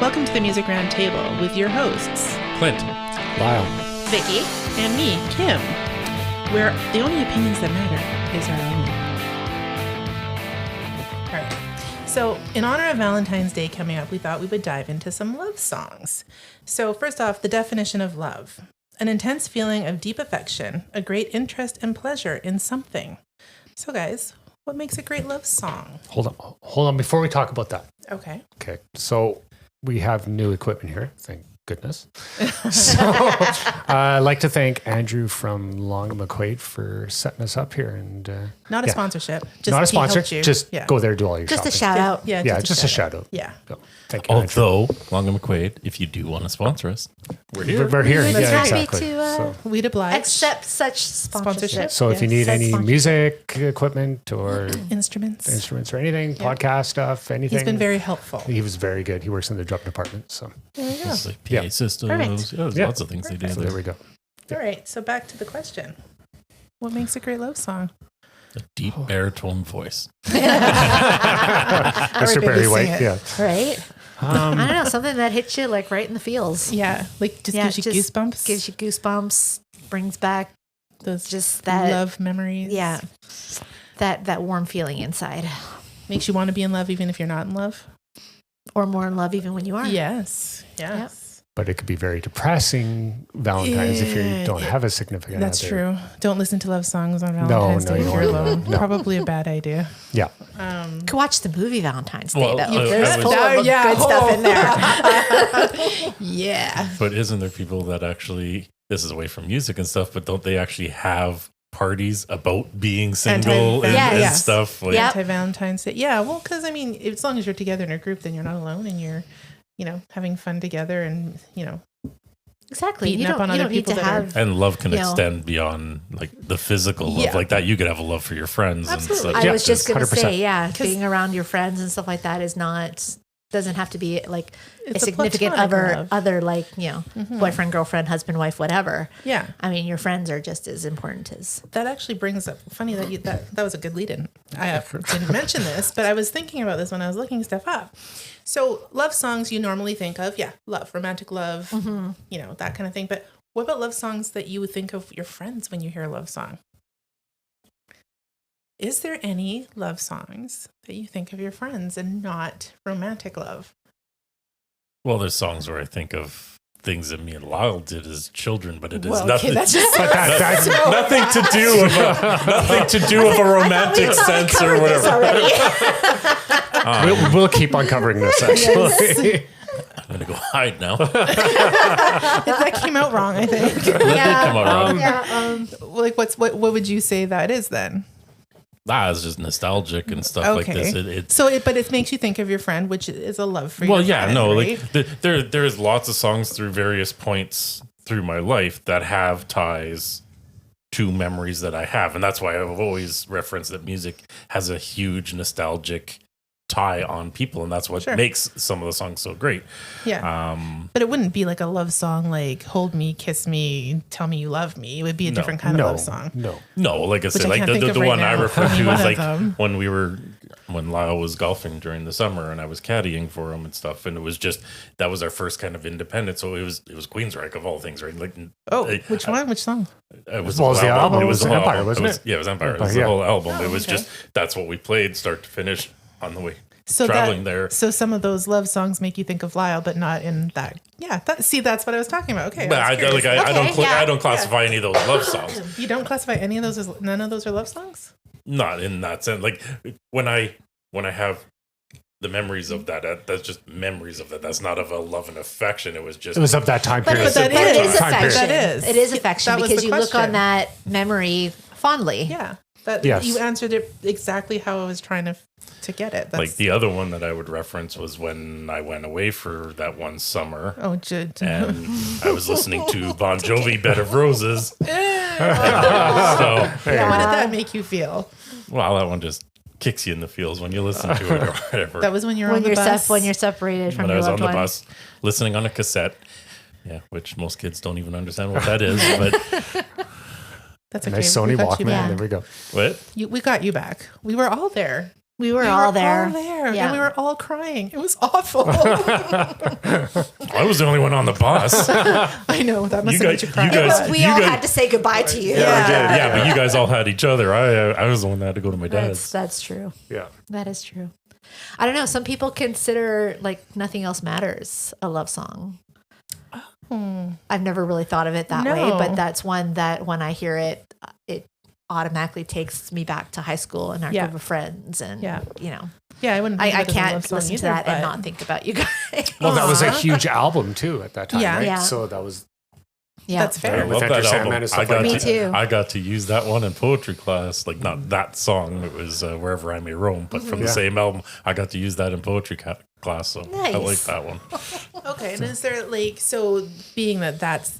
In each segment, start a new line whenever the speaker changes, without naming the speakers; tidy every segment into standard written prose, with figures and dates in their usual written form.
Welcome to the Music Round Table with your hosts,
Clint,
Lyle,
Vicky,
and me, Kim, where the only opinions that matter is our own. All right. So, in honor of Valentine's Day coming up, we thought we would dive into some love songs. So, first off, the definition of love: an intense feeling of deep affection, a great interest and pleasure in something. So, guys, what makes a great love song?
hold on. Before we talk about that,
Okay.
so we have new equipment here. Thank goodness. So I'd like to thank Andrew from Long and McQuaid for setting us up here. And
Not a sponsorship. Just
not a
he
sponsor.
helped you.
Just
Yeah.
go there, do all your
just
shopping.
a shout out.
Yeah,
just a shout out.
Yeah.
So, thank you, Andrew.
although Long and McQuaid, if you do want to sponsor us, we're here.
We're here.
We'd be
Yeah,
happy
exactly.
to
We'd oblige.
accept such sponsorship.
So if you need
Says
any
sponsorship.
music equipment or
Instruments.
or anything, podcast stuff, anything.
He's been very helpful.
He was very good. He works in the drum department. So
There we go.
It's like PA systems.
Perfect.
Yeah, there's
Yeah.
lots of things they do.
so there we go.
All right. So back to the question. What makes a great love song?
A deep baritone voice.
Mr.
baby,
Barry
sing
White.
it.
Yeah.
Right? I don't know, something that hits you like right in the feels.
Yeah. Like just gives you goosebumps.
Gives you goosebumps, brings back
those
just that
love memories.
Yeah. That warm feeling inside.
Makes you want to be in love even if you're not in love.
Or more in love even when you are.
Yes. Yes.
But it could be very depressing Valentine's if you
Yeah,
don't have a significant
That's
other.
true. Don't listen to love songs on Valentine's Day
you
if you're
don't wanna
alone.
do that. No.
Probably a bad idea.
Yeah.
You could watch the movie Valentine's Day,
Well,
though.
I
There's
was-
full of good stuff in there.
Yeah.
But isn't there people that actually, this is away from music and stuff, but don't they actually have parties about being single and
Yes.
stuff? Like,
Yeah.
Anti-Valentine's Day. Yeah. Well, because I mean, as long as you're together in a group, then you're not alone and you're, having fun together and,
Exactly.
Beating
You
up on
don't
other
need to
people that are-
have.
And love can
You know.
extend beyond like the physical love
Yeah.
like that. You could have a love for your friends
Absolutely.
and such.
I was just going to
100%.
say, being around your friends and stuff like that doesn't have to be like
It's
a
a
significant
platonic love.
other like, boyfriend, girlfriend, husband, wife, whatever.
Yeah.
I mean, your friends are just as important as.
That actually brings up, funny that that was a good lead-in. I didn't mention this, but I was thinking about this when I was looking stuff up. So love songs you normally think of, love, romantic love, that kind of thing. But what about love songs that you would think of your friends when you hear a love song? Is there any love songs that you think of your friends and not romantic love?
Well, there's songs where I think of things that me and Lyle did as children, but it is
Well, okay,
nothing.
that's just
But that's
nothing to do with a romantic sense or whatever.
we'll keep on covering this actually.
I'm gonna go hide now.
that came out wrong, I think.
Come on,
Like, what would you say that is then?
it's just nostalgic and stuff like this.
But it makes you think of your friend, which is a love for
Well,
your
yeah,
friend,
no,
right?
like there's lots of songs through various points through my life that have ties to memories that I have, and that's why I've always referenced that music has a huge nostalgic tie on people, and that's what
Sure.
makes some of the songs so great.
Yeah. But it wouldn't be like a love song like Hold Me, Kiss Me, Tell Me You Love Me. It would be a different kind of love song.
No, like I said,
I
like
can't think
the
of right
one I
now.
refer to
One
is
of
like
them.
when Lyle was golfing during the summer and I was caddying for him and stuff, and it was just that was our first kind of independent. So it was Queensryche of all things, right? Like
Which one? Which song?
It was
Well, it was the album.
It was the whole
Empire,
album.
wasn't it?
Yeah, it was Empire. It
Empire,
was the
yeah.
whole album. It was
okay.
just that's what we played, start to finish, on the way
So
traveling there.
So some of those love songs make you think of Lyle, but not in that. Yeah. That's what I was talking about. Okay.
But I don't classify any of those love songs.
You don't classify any of those as none of those are love songs?
Not in that sense. Like when I have the memories of that, that's just memories of that. That's not of a love and affection. It was
of that time period.
But that
But it is
Time period.
affection.
That is.
It is affection
That was
because
the
you look
question.
on that memory fondly.
Yeah. That
Yes.
you answered it exactly how I was trying to get it. That's,
like the other one that I would reference was when I went away for that one summer. And I was listening to Bon Jovi, Bed of Roses. So,
How did that make you feel?
well, that one just kicks you in the feels when you listen to it or whatever.
That was when you're on the bus.
When you're separated from
when I
your
was on
loved
the
one.
bus listening on a cassette. Yeah, which most kids don't even understand what that is. But
That's okay.
Nice
We
Sony
got you
Walkman.
back.
There we go.
what?
We got you back. We were all there.
We were all there.
Yeah.
Yeah.
And we were all crying. It was awful.
I was the only one on the bus.
I know. That must
You
have made
guys-
you cry.
you guys-
We all had to say goodbye to you.
Yeah, but you guys all had each other. I was the one that had to go to my dad's.
That's true.
Yeah.
That is true. I don't know. Some people consider like Nothing Else Matters a love song. I've never really thought of it that way,
No.
but that's one that when I hear it, it automatically takes me back to high school and our
Yeah.
group of friends. And,
Yeah.
you know,
Yeah, I wouldn't.
I
think of it as a
can't
love song
listen to
either,
that and
but-
not think about you guys.
Well, that was a huge album too at that time,
Yeah.
right?
Yeah.
So that was
Yeah.
That's
I
fair.
with
love
Enter
that
Sandman
album.
and stuff
I got
like
Me
to,
too.
I got to use that one in poetry class. Like not that song. It was Wherever I May Roam, but from the
Yeah.
same album, I got to use that in poetry class. So I like
Nice.
that one.
Okay, and is there like, so being that that's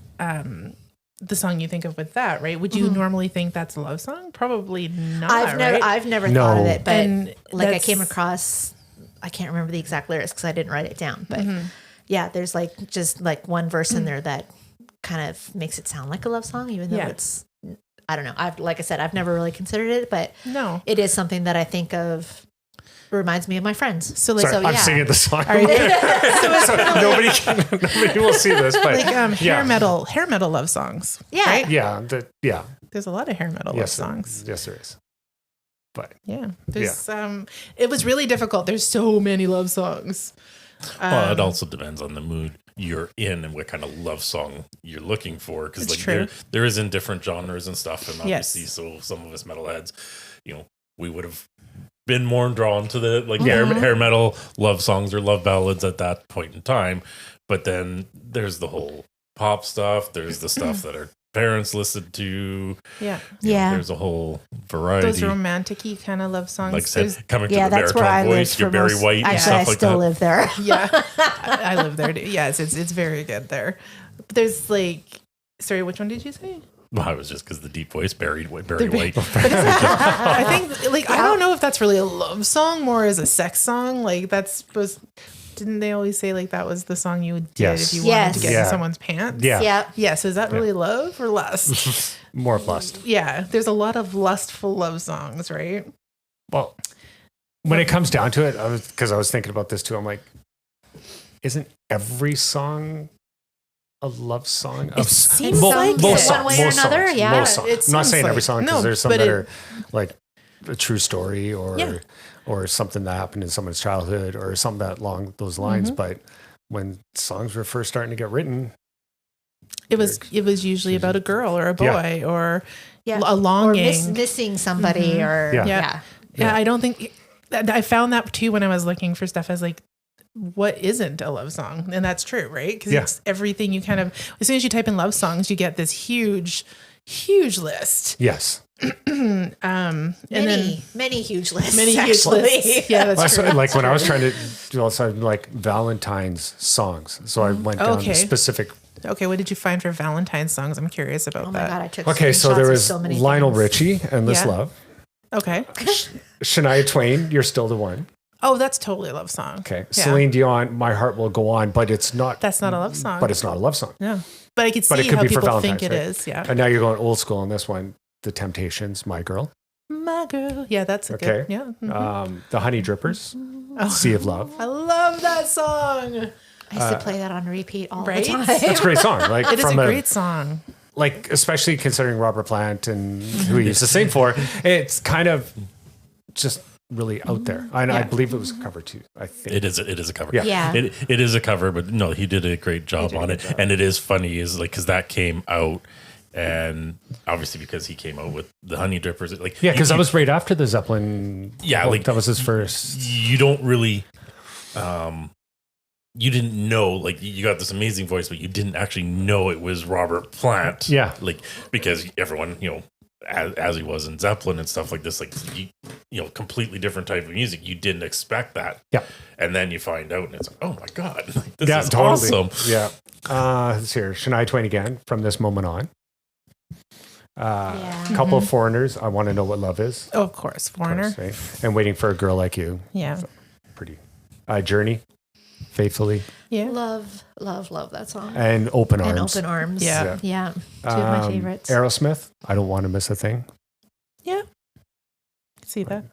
the song you think of with that, right? Would you normally think that's a love song? Probably not.
I've never
No.
thought of it, but
And
like I
that's-
came across, I can't remember the exact lyrics because I didn't write it down, but yeah, there's like just like one verse in there that kind of makes it sound like a love song, even though
Yeah.
it's, I don't know. Like I said, I've never really considered it, but
No.
it is something that I think of. Reminds me of my friends.
So like,
Sorry, I'm singing the song.
Are you-
nobody will see this, but
like
yeah.
hair metal love songs.
Yeah.
Right?
Yeah, yeah.
There's a lot of hair metal love
Yes,
songs.
yes, there is. But
Yeah. There's it was really difficult. There's so many love songs.
Well, it also depends on the mood you're in and what kind of love song you're looking for. Because
It's
like
true.
there is in different genres and stuff, and
Yes.
obviously, so some of us metalheads, we would have been more drawn to the like hair metal love songs or love ballads at that point in time. But then there's the whole pop stuff. There's the stuff that our parents listened to.
Yeah.
Yeah.
There's a whole variety.
Those romantic-y kind of love songs.
like I
There's-
said, coming
Yeah,
to the
that's where I
baritone
lived
voice,
for
your Barry
most.
White and
Actually,
stuff
I
like
still
that.
live there.
yeah. I live there. Yes, it's very good there. But there's like, sorry, which one did you say?
Well, I was just because the deep voice, Barry White.
I think like I don't know if that's really a love song, more as a sex song. Like that's supposed. Didn't they always say like that was the song you did
Yes.
if you wanted to
Yes.
get
Yeah.
in someone's pants?
yeah,
Yeah.
Yeah. So is that really love or lust?
more of lust.
Yeah. There's a lot of lustful love songs, right?
Well, when it comes down to it, because I was thinking about this too. I'm like, isn't every song a love song?
It seems like it.
most
One way or
most
another,
songs,
yeah.
most songs.
It
I'm not
seems
saying every
like-
song because
no,
there's some
but
that
it-
are like a true story or
Yeah.
or something that happened in someone's childhood or something that along those lines.
Mm-hmm.
But when songs were first starting to get written,
It was usually about a girl or a boy
Yeah.
or
Yeah.
a
Or
longing.
missing somebody or
Yeah.
Yeah. Yeah, I don't think I found that too when I was looking for stuff. I was like, what isn't a love song? And that's true, right? Because
Yeah.
it's everything you kind of, as soon as you type in love songs, you get this huge list.
yes.
And then
Many huge lists.
many huge
actually.
lists. Yeah, that's
Also,
true.
like when I was trying to do also like Valentine's songs, so I went down
Okay.
specific.
Okay, what did you find for Valentine's songs? I'm curious about
Oh my
that.
God, I took
Okay, so
screenshots
there
of
was
so many
Lionel
things.
Richie, "Endless
Yeah.
Love,"
Okay.
Shania Twain, "You're Still the One."
Oh, that's totally a love song.
Okay,
Yeah.
Celine Dion, "My Heart Will Go On," but it's not.
That's not a love song.
But it's not a love song.
no. But I could
But
see
it could
how
be for
people think
Valentine's,
it
right?
is. Yeah.
And now you're going old school on this one. The Temptations, "My Girl."
My girl. Yeah, that's a
Okay.
good. Yeah. Mhm.
The Honey Drippers,
Oh.
"Sea of Love."
I love that song.
I used to play that on repeat all
Right?
the time.
It's a great song. Like
It is a
from
great song.
like especially considering Robert Plant and who he used to sing for, it's kind of just really out there. And I
Yeah.
believe it was a cover too. I think
It is a cover.
Yeah.
Yeah.
It is a cover, but no, he did a great job on it. And it is funny is like, cause that came out and obviously because he came out with the Honey Drippers, like,
yeah, because
you-
that was right after the Zeppelin.
Yeah, like-
that was his first.
you don't really, you didn't know, like you got this amazing voice, but you didn't actually know it was Robert Plant.
Yeah.
Like, because everyone, as he was in Zeppelin and stuff like this, like, completely different type of music. You didn't expect that.
Yeah.
And then you find out and it's like, oh my God, like, this
Yeah,
is
totally.
awesome.
Yeah. Let's hear Shania Twain again, "From This Moment On."
Yeah.
Couple of Foreigners, "I Want to Know What Love Is."
Oh, of course. Foreigner.
Of course, right? And "Waiting for a Girl Like You."
Yeah.
Pretty. Journey, "Faithfully,"
Yeah.
Love that song.
and "Open
And
Arms."
Open Arms.
Yeah.
Yeah. Two of my favorites.
Aerosmith, "I Don't Want to Miss a Thing."
Yeah. See that?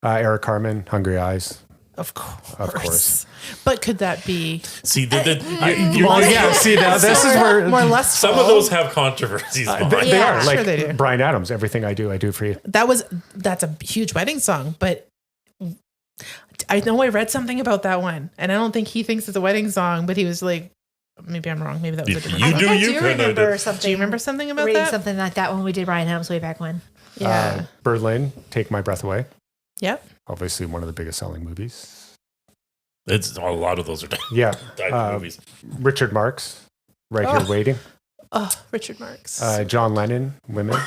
Eric Carmen, Hungry Eyes.
Of course.
Of course.
But could that be
See,
See, now this is where
more lustful?
some of those have controversies behind
they
them.
are. Like
Sure they do.
Bryan Adams, Everything I Do for You.
That's a huge wedding song, but I know I read something about that one, and I don't think he thinks it's a wedding song, but he was like, maybe I'm wrong. Maybe that was a different
You
song.
do,
I
you
do
kinda
remember
do.
something.
Do you remember something about
reading
that?
something like that when we did Ryan Adams way back when?
Yeah.
Berlin, Take My Breath Away.
Yep.
Obviously one of the biggest selling movies.
It's a lot of those are
Yeah.
dive movies.
Richard Marx, Right Here Waiting.
Oh, Richard Marx.
John Lennon, Women.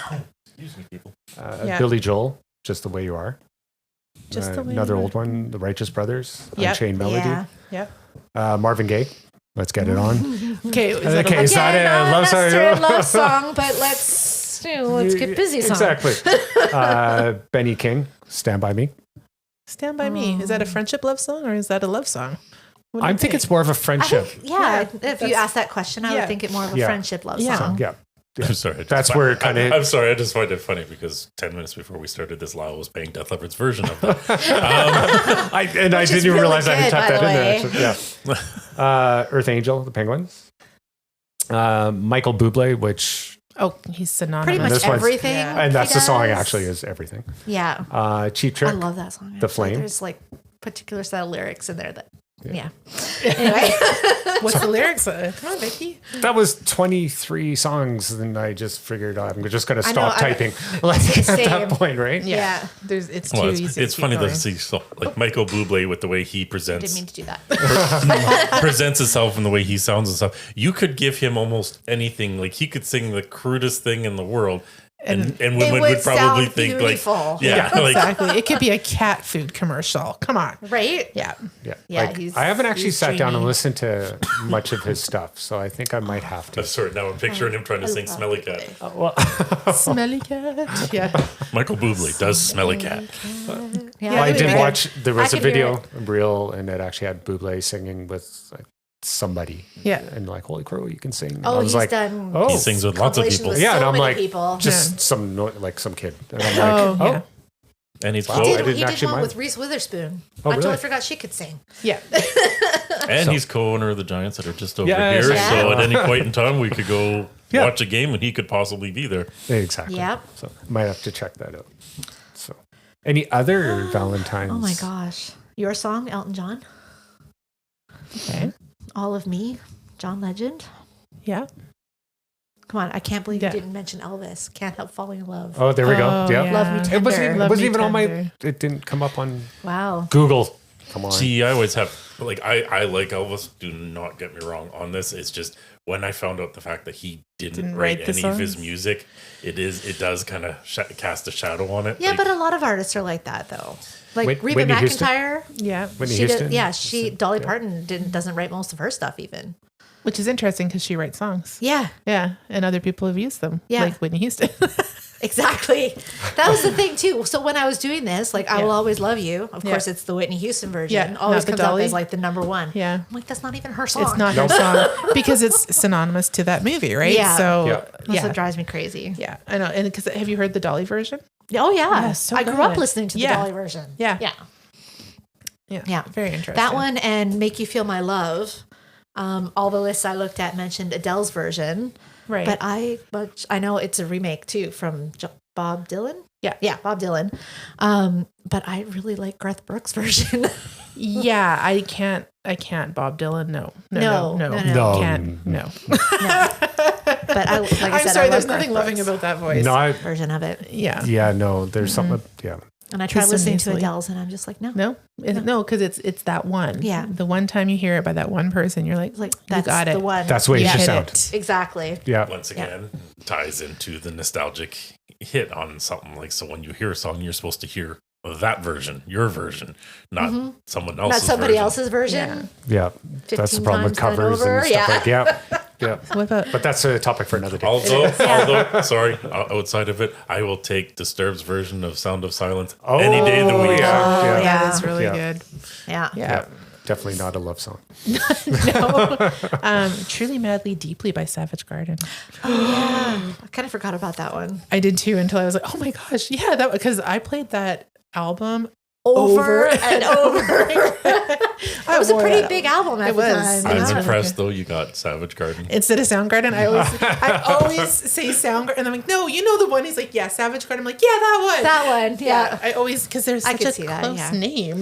Excuse me, people.
Yeah.
Billy Joel, Just the Way You Are.
Just the way
Another
you are.
old one, The Righteous Brothers,
Yep.
Unchained Melody.
Yeah.
Yep.
Marvin Gaye, Let's Get It On.
Okay. Is that
Okay,
a,
is that a love song?
love song, but let's get busy song.
Exactly. Benny King, Stand By Me.
Stand By Me? Is that a friendship love song or is that a love song? What do
I
you
think it's more of a
I
friendship.
think, if you
that's-
ask that question, I
yeah.
would think it more of a
Yeah.
friendship love
Yeah.
song.
Yeah.
I'm sorry.
That's where it kinda-
I'm sorry. I just find it funny because 10 minutes before we started this, Lyle was playing Def Leppard's version of that.
I
Which
didn't
is
even
really
realize I had
good,
typed
by
that in
the
there. Actually. Yeah. Earth Angel, The Penguins. Michael Bublé, which,
Oh, he's synonymous.
Pretty much
this one's-
everything.
Yeah.
and that's
he
the song
does.
actually is everything.
Yeah.
Cheap
I
Trick.
love that song.
The
actually.
Flame.
There's like particular set of lyrics in there that, yeah. Anyway.
What's the lyrics? Come on, Vicky.
That was 23 songs, and I just figured I'm just going to
I
stop
know,
typing like at
Same.
that point, right?
Yeah.
It's
Well,
too
it's
easy.
it's
to
funny
keep
to see like Michael Bublé with the way he
Didn't
presents
mean to do that.
presents himself and the way he sounds and stuff. You could give him almost anything. Like he could sing the crudest thing in the world, and women would probably
sound
think
beautiful.
like, yeah,
going.
like
Exactly. It could be a cat food commercial. Come on.
Right?
Yeah.
Yeah.
Yeah,
Like,
he's-
I haven't actually
he's
sat down and
dreamy.
listened to much of his stuff, so I think I might have to.
I'm sorry. Now I'm picturing him trying to sing
love
"Smelly
Bublé.
Cat."
Smelly cat. Yeah.
Michael Bublé does "Smelly Cat."
Yeah.
Well, I did
Anyway.
watch. There was
I
a
could hear
video reel, and it actually had Bublé singing with like, somebody.
Yeah.
And like, holy crow, you can sing. And
Oh,
I was
he's
like,
done.
oh,
He sings with lots of
compilations
people,
with
Yeah,
so
and I'm
many
like,
people.
just some like some kid. And I'm
Oh,
like,
yeah.
and he's
Wow.
cool,
I
He
didn't
did
actually
one
mind.
with Reese Witherspoon.
Oh,
I totally
really?
forgot she could sing.
Yeah.
and he's co-owner of the Giants that are just over
Yes.
here.
Yeah.
So at any point in time, we could go
Yeah.
watch a game, and he could possibly be there.
exactly.
Yep.
So might have to check that out. So, any other Valentines?
Oh my gosh. Your song, Elton John.
Okay.
All of Me, John Legend.
Yeah.
Come on, I can't believe
Yeah.
you didn't mention Elvis. Can't help falling in love.
Oh, there we go.
Oh,
Yeah.
yeah.
Love Me
It wasn't
Tender.
even,
Love
wasn't
Me
even on my.
Tender.
It didn't come up on
Wow.
Google. Come on.
See, I always have like I like Elvis. Do not get me wrong on this. It's just when I found out the fact that he didn't
Didn't
write
write the
any of his
songs?
music, it does kind of cast a shadow on it.
Yeah,
Like,
but a lot of artists are like that though. Like Reba
Whitney Houston?
McEntire.
Yeah.
Whitney
She did,
Houston.
yeah, Dolly Parton doesn't write most of her stuff even.
Which is interesting because she writes songs.
Yeah,
Yeah. And other people have used them.
Yeah.
Like Whitney Houston.
exactly. That was the thing too. So when I was doing this, like I
Yeah.
Will Always Love You, of
Yeah.
course it's the Whitney Houston version.
Yeah,
Always
not the
comes up
Dolly.
as like the number one.
Yeah.
I'm like, that's not even her song.
It's not her song because it's synonymous to that movie, right?
Yeah.
So,
Yeah.
That's
yeah.
what drives me crazy.
Yeah. I know. And because have you heard the Dolly version?
Oh yeah.
Yeah, so
I grew up
good.
listening to the
Yeah.
Dolly version.
Yeah.
Yeah.
Yeah.
Yeah.
Very interesting.
That one and Make You Feel My Love. All the lists I looked at mentioned Adele's version.
Right.
But I know it's a remake too from Bob Dylan. Yeah, Bob Dylan. But I really like Garth Brooks' version.
yeah. I can't. Bob Dylan. No.
No.
Can't. No.
But I, like I
I'm
said,
sorry.
I
There's
love Garth
nothing loving
Brooks'
about that voice.
No, I,
version of it.
Yeah.
yeah, no, there's something. Yeah.
And I tried
Too
listening to
easily.
Adele's, and I'm just like, no.
No. No. Because it's that one.
Yeah.
The one time you hear it by that one person, you're like,
It's like
you
that's
got it.
the one.
That's the way it
You
should
hit
sound.
it.
Exactly.
Yeah.
once again, ties into the nostalgic hit on something like so. When you hear a song, you're supposed to hear that version, your version, not someone else's.
Not somebody
version.
else's version.
Yeah. That's the
15
problem with
times done
covers
over,
and stuff like yeah. Yeah.
What about?
But that's a topic for another day.
Although, sorry, outside of it, I will take Disturbed's version of Sound of Silence
Oh,
any day of the week.
yeah.
Oh,
yeah.
yeah.
That is really
Yeah.
good.
Yeah.
Yeah.
Definitely not a love song.
Truly, Madly, Deeply by Savage Garden.
I kind of forgot about that one.
I did too until I was like, oh my gosh, yeah, that because I played that album
over and over. It was a pretty big album at the time.
I'm impressed though. You got Savage Garden
instead of Soundgarden. I always say Soundgarden, and I'm like, no, you know the one. He's like, yeah, Savage Garden. I'm like, yeah, that one.
Yeah.
I always because there's such a close name.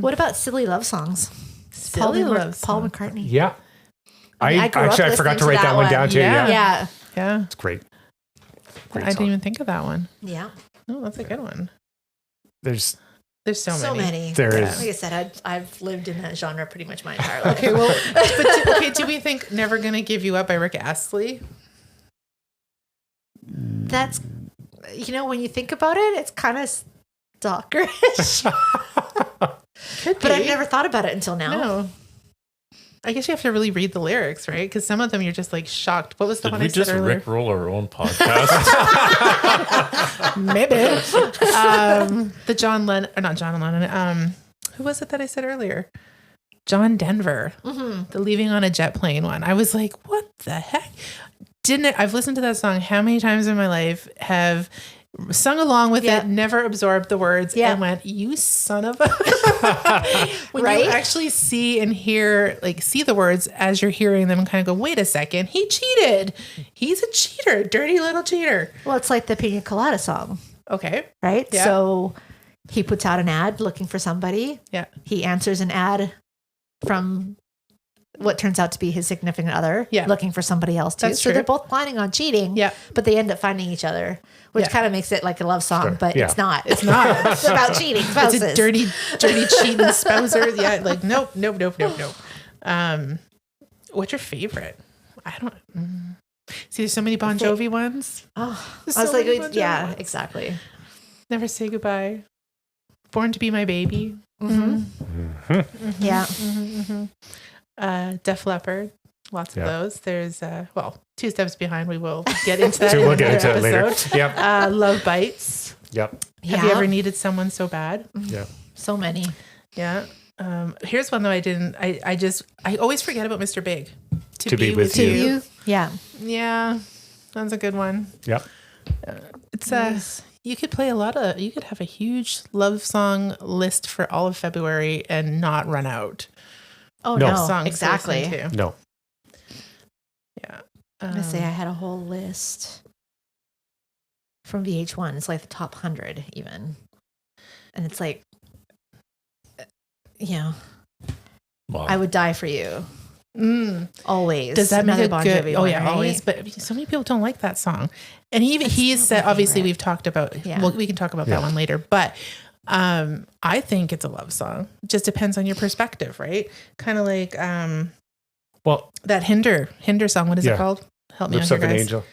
What about silly love songs?
Silly love
Paul
song.
McCartney.
Yeah. I
grew up
forgot to
listening
write that one down too.
Yeah.
Yeah,
It's great.
I didn't even think of that one.
Yeah.
Oh, that's a good one.
There's
so many.
There
There
is.
is.
Like I said, I've lived in that genre pretty much my entire life.
Okay, well, but do we think "Never Gonna Give You Up" by Rick Astley?
That's, when you think about it, it's kind of stalkerish.
Could
But I've never thought about it until now.
No. I guess you have to really read the lyrics, right? Because some of them you're just like shocked. What was the
Did
one
we
I said
just
earlier?
rickroll our own podcast?
Maybe. The John Lennon, or not John Lennon. Who was it that I said earlier? John Denver.
Mm-hmm.
The Leaving on a Jet Plane one. I was like, what the heck? I've listened to that song how many times in my life, have sung along with it, never absorbed the words, and went, you son of a... When you actually see and hear, see the words as you're hearing them and kind of go, wait a second, he cheated. He's a cheater, dirty little cheater.
Well, it's like the Pina Colada song,
Okay.
right?
Yeah.
So he puts out an ad looking for somebody.
Yeah.
He answers an ad from what turns out to be his significant other,
Yeah.
looking for somebody else too.
That's
so
true.
they're both planning on cheating,
Yeah.
but they end up finding each other, which
Yeah.
kind of makes it like a love song,
Sure.
but
Yeah.
it's not.
It's not.
It's about cheating spouses.
It's a dirty cheating spouser. Yeah, nope. What's your favorite? I don't. See, there's so many Bon Jovi ones.
Oh,
There's
I was
so
like,
many Bon Jovi
yeah,
ones.
exactly.
Never Say Goodbye. Born to Be My Baby.
Mm-hmm. Yeah.
Def Leppard. Lots of
Yeah.
those. There's Two Steps Behind. We will get into that.
So
in
we'll get
another
into it later.
episode.
Yep.
Love Bites.
Yep.
Have you ever needed someone so bad?
Yep.
So many.
Yeah. Here's one though. I always forget about Mr. Big.
To Be With
To
You.
you. Yeah.
Yeah, that's a good one.
Yep.
It's you could have a huge love song list for all of February and not run out.
Oh,
No.
no.
Songs to
Exactly.
listen to.
No.
Yeah.
I'm going to say I had a whole list from VH1. It's like the top 100 even. And it's like,
Wow.
I would die for you.
Mm.
Always.
Does that make
Another
a
Bon
good?
Jovi
Oh
one,
yeah,
right?
always. But so many people don't like that song, and he's said
my
obviously
favorite.
we've talked about.
Yeah.
Well, we can talk about
Yeah.
that one later, but. I think it's a love song. Just depends on your perspective, right? Kind of like
Well,
that Hinder song. What is it
Yeah.
called? Help me
Lips
out
of
here,
an
guys.
Angel.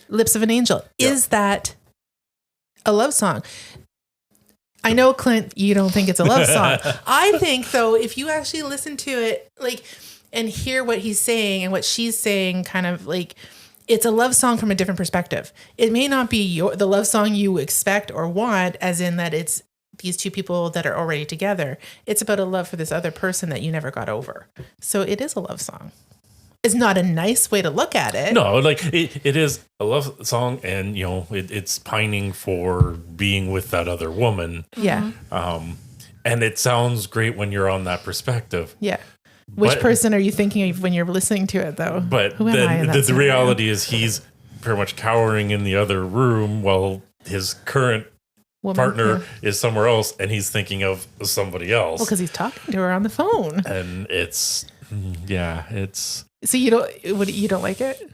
Lips of an Angel.
Yeah.
Is that a love song? I know, Clint, you don't think it's a love song. I think, though, if you actually listen to it, and hear what he's saying and what she's saying, kind of it's a love song from a different perspective. It may not be the love song you expect or want, as in that it's these two people that are already together. It's about a love for this other person that you never got over. So it is a love song. It's not a nice way to look at it.
No, it is a love song, and it's pining for being with that other woman.
Yeah.
And it sounds great when you're on that perspective.
Yeah. Which
But-
person are you thinking of when you're listening to it, though?
But
Who am I in
then
that
the
scenario?
reality is he's pretty much cowering in the other room while his current
Woman,
partner
yeah.
is somewhere else, and he's thinking of somebody else.
Well, because he's talking to her on the phone.
And it's
So you don't like it?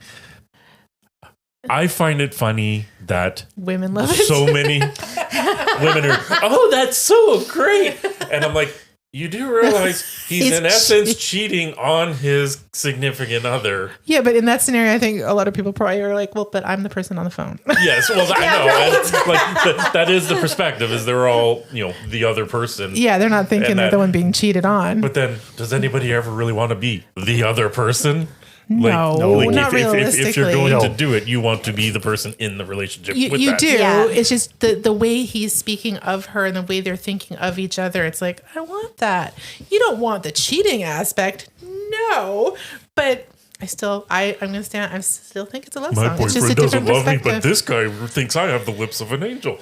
I find it funny that
Women love it.
so many women are, oh, that's so great. And I'm like, you do realize he's in essence cheating on his significant other.
Yeah, but in that scenario, I think a lot of people probably are like, well, but I'm the person on the phone.
Yes, well, I know. And, that is the perspective, is they're all, the other person.
Yeah, they're not thinking
And
they're the one being cheated on.
But then, does anybody ever really want to be the other person?
No, not
if you're
realistically.
going
No.
to do it, you want to be the person in the relationship with
You
that.
do.
Yeah.
It's just the way he's speaking of her and the way they're thinking of each other. It's like, I want that. You don't want the cheating aspect. No. But I'm going to stand. I still think it's a love
My
song. It's just a
boyfriend doesn't
different
love me,
perspective.
but this guy thinks I have the lips of an angel.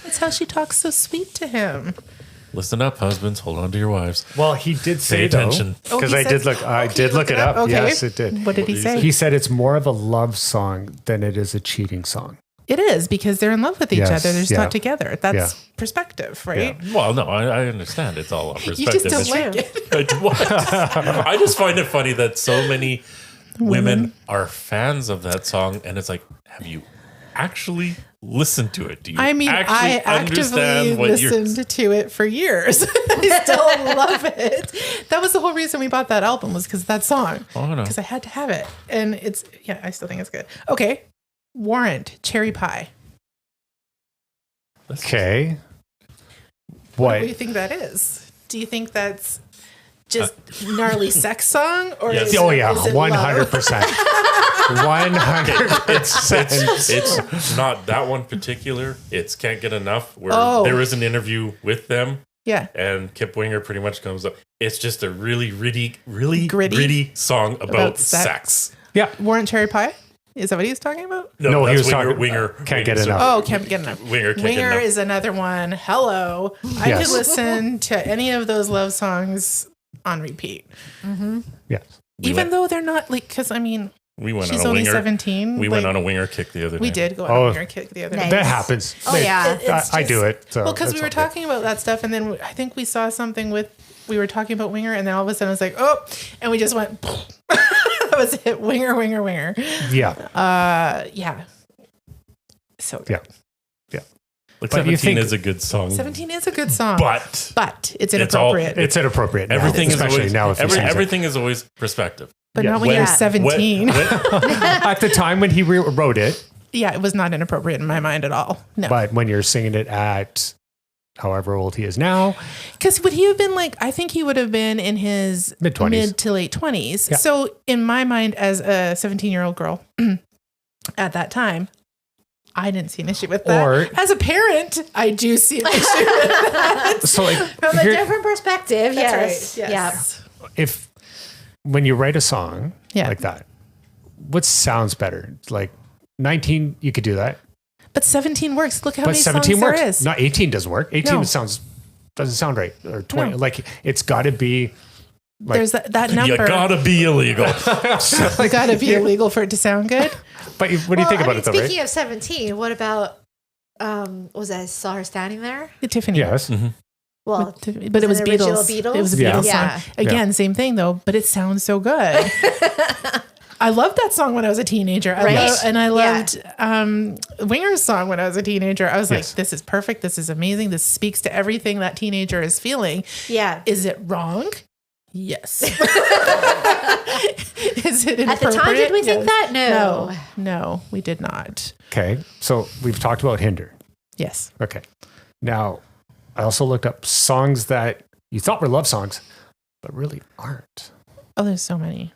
It's how she talks so sweet to him.
Listen up, husbands. Hold on to your wives.
Well, he did say
Pay attention.
though, because
he
I
said-
did look. I did look it up.
Okay.
Yes, it did.
What did he
did he
say?
say?
He said it's more of a love song than it is a cheating song.
It is because they're in love with each
Yes,
other. They're just
yeah.
not together. That's
Yeah.
perspective, right?
Well, no, I understand. It's all about
You
perspective.
just don't
It's-
like it.
What? I just find it funny that so many women are fans of that song, and it's like, have you actually listened to it? Do you
I mean, I actively listened to it for years. I still love it. That was the whole reason we bought that album was because of that song.
Oh, no.
Because I had to have it. And I still think it's good. Okay. Warrant, Cherry Pie.
Okay.
What do you
What?
think that is? Do you think that's just gnarly sex song? Or
Yes.
is
Oh
it-
yeah,
is it
100%. 100%.
It's not that one particular. It's Can't Get Enough, where
Oh.
there was an interview with them,
Yeah.
and Kip Winger pretty much comes up. It's just a really
Gritty?
gritty song about
sex.
sex.
Yeah.
Warrant, Cherry Pie? Is that what he was talking about?
No, he
that's
was talking-
Winger.
Can't Get
sorry.
Enough.
Oh, Can't Get Enough.
Winger Can't Get
Winger
Enough.
is another one. Hello. I
Yes.
could listen to any of those love songs on repeat.
Yes.
Even though they're not like, because I mean,
We went
she's
on a
only
winger.
17.
We
like,
went on a winger kick the other
We
night.
did go on
Oh.
a winger kick the other
Nice.
night.
That happens.
Oh, yeah.
It's
I do it. So
well, because
that's
we were
all good.
talking about that stuff, and then I think we saw something we were talking about Winger, and then all of a sudden I was like, oh, and we just went, that was it. Winger, Winger, Winger.
Yeah.
Yeah. So good.
Yeah. Yeah.
Like
But you
17
think-
is a good song.
17 is a good song,
But
it's
It's all-
inappropriate.
It's inappropriate. now,
everything is
especially
always,
now if he sings it.
everything is always perspective.
but
yeah.
not when
When-
you're
Yeah.
17.
At the time when he wrote it,
Yeah, it was not inappropriate in my mind at all. No.
but when you're singing it at however old he is now,
Because would he have been like, I think he would have been in his
Mid-20s.
mid to late 20s.
Yeah.
So in my mind, as a 17-year-old girl at that time, I didn't see an issue with that.
Or-
as a parent, I do see an issue with that.
so like
From a
here-
different perspective,
That's
yes.
right. Yes.
if when you write a song
Yeah.
like that, what sounds better? Like 19, you could do that,
But 17 works. Look how
but
many
17
songs
works.
there is.
Not 18 doesn't work. 18
No.
doesn't sound right, or 20.
No.
Like it's got to be. Like,
There's that number.
You gotta be illegal.
You gotta be illegal for it to sound good.
but what do you think about it though?
Speaking
Right?
of 17, what about was I saw her standing there?
Tiffany.
Yes.
Well,
But it was
an original
Beatles. It was a
Yeah.
Beatles
Yeah.
song. Again, same thing though, but it sounds so good. I loved that song when I was a teenager.
Right?
I
Yeah.
loved Winger's song when I was a teenager. I was
Yes.
like, this is perfect. This is amazing. This speaks to everything that teenager is feeling.
Yeah.
Is it wrong? Yes. Is it inappropriate?
At the time, did we think
Yes.
that? No.
No, we did not.
Okay. So we've talked about Hinder.
Yes.
Okay. Now, I also looked up songs that you thought were love songs, but really aren't.
Oh, there's so many.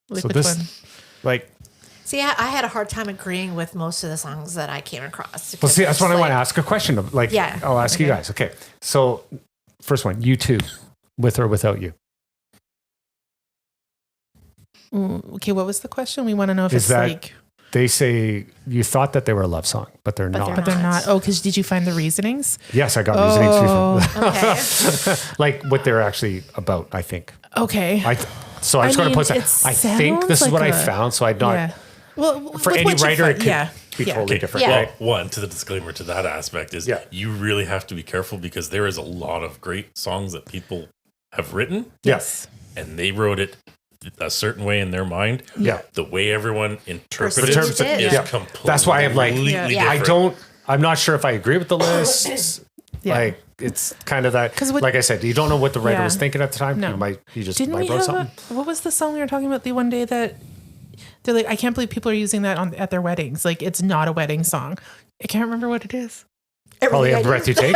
Like
So
which
this-
one?
Like,
See, I had a hard time agreeing with most of the songs that I came across.
well, see,
because
that's what I
it's
want to
like-
ask a question of. Like,
Yeah.
I'll ask you
Okay.
guys. Okay. So, first one, you two, with or without you.
Okay, what was the question? We want to know if
Is
it's
that-
like,
They say you thought that they were a love song, but they're not.
but they're not. Oh, because did you find the reasonings?
Yes, I got reasonings for
Okay.
like what they're actually about. I think.
Okay.
So I'm just going to
mean,
put that.
it
I think this
sounds
is what
like
I
a-
found. So I'd not
Yeah. Well,
for
with
any
what you
writer.
find-
It could
yeah.
be
Yeah.
totally
Okay,
different.
Yeah.
Right?
One, to the disclaimer to that aspect is
Yeah.
you really have to be careful because there is a lot of great songs that people have written
Yes.
and they wrote it a certain way in their mind.
Yeah.
The way everyone interprets
Perceives
it
it,
is
yeah.
completely
That's why I'm like,
Yeah.
I don't. I'm not sure if I agree with the list.
Yeah.
Like it's kind of that.
'Cause what-
like I said, you don't know what the writer
Yeah.
was thinking at the time.
No.
You just
Didn't
might
we
wrote
have
something.
what was the song we were talking about the one day that they're like, I can't believe people are using that at their weddings. Like it's not a wedding song. I can't remember what it is.
Probably
Everything
every
I
breath you take.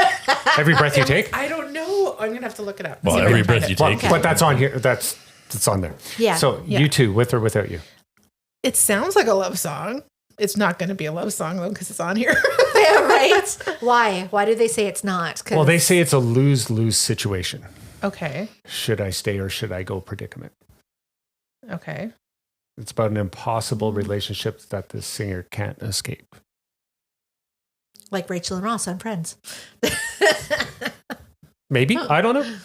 Every breath you take.
I don't know. I'm gonna have to look it up.
Well,
See if I
every
can find
breath you
it.
take.
Well, but that's on here. That's on there.
Yeah.
So
Yeah.
you two, with or without you.
It sounds like a love song. It's not going to be a love song though because it's on here.
Yeah, right? Why? Why do they say it's not? 'Cause-
Well, they say it's a lose-lose situation.
Okay.
Should I stay or should I go predicament?
Okay.
It's about an impossible relationship that the singer can't escape.
Like Rachel and Ross on Friends.
Maybe. I don't know.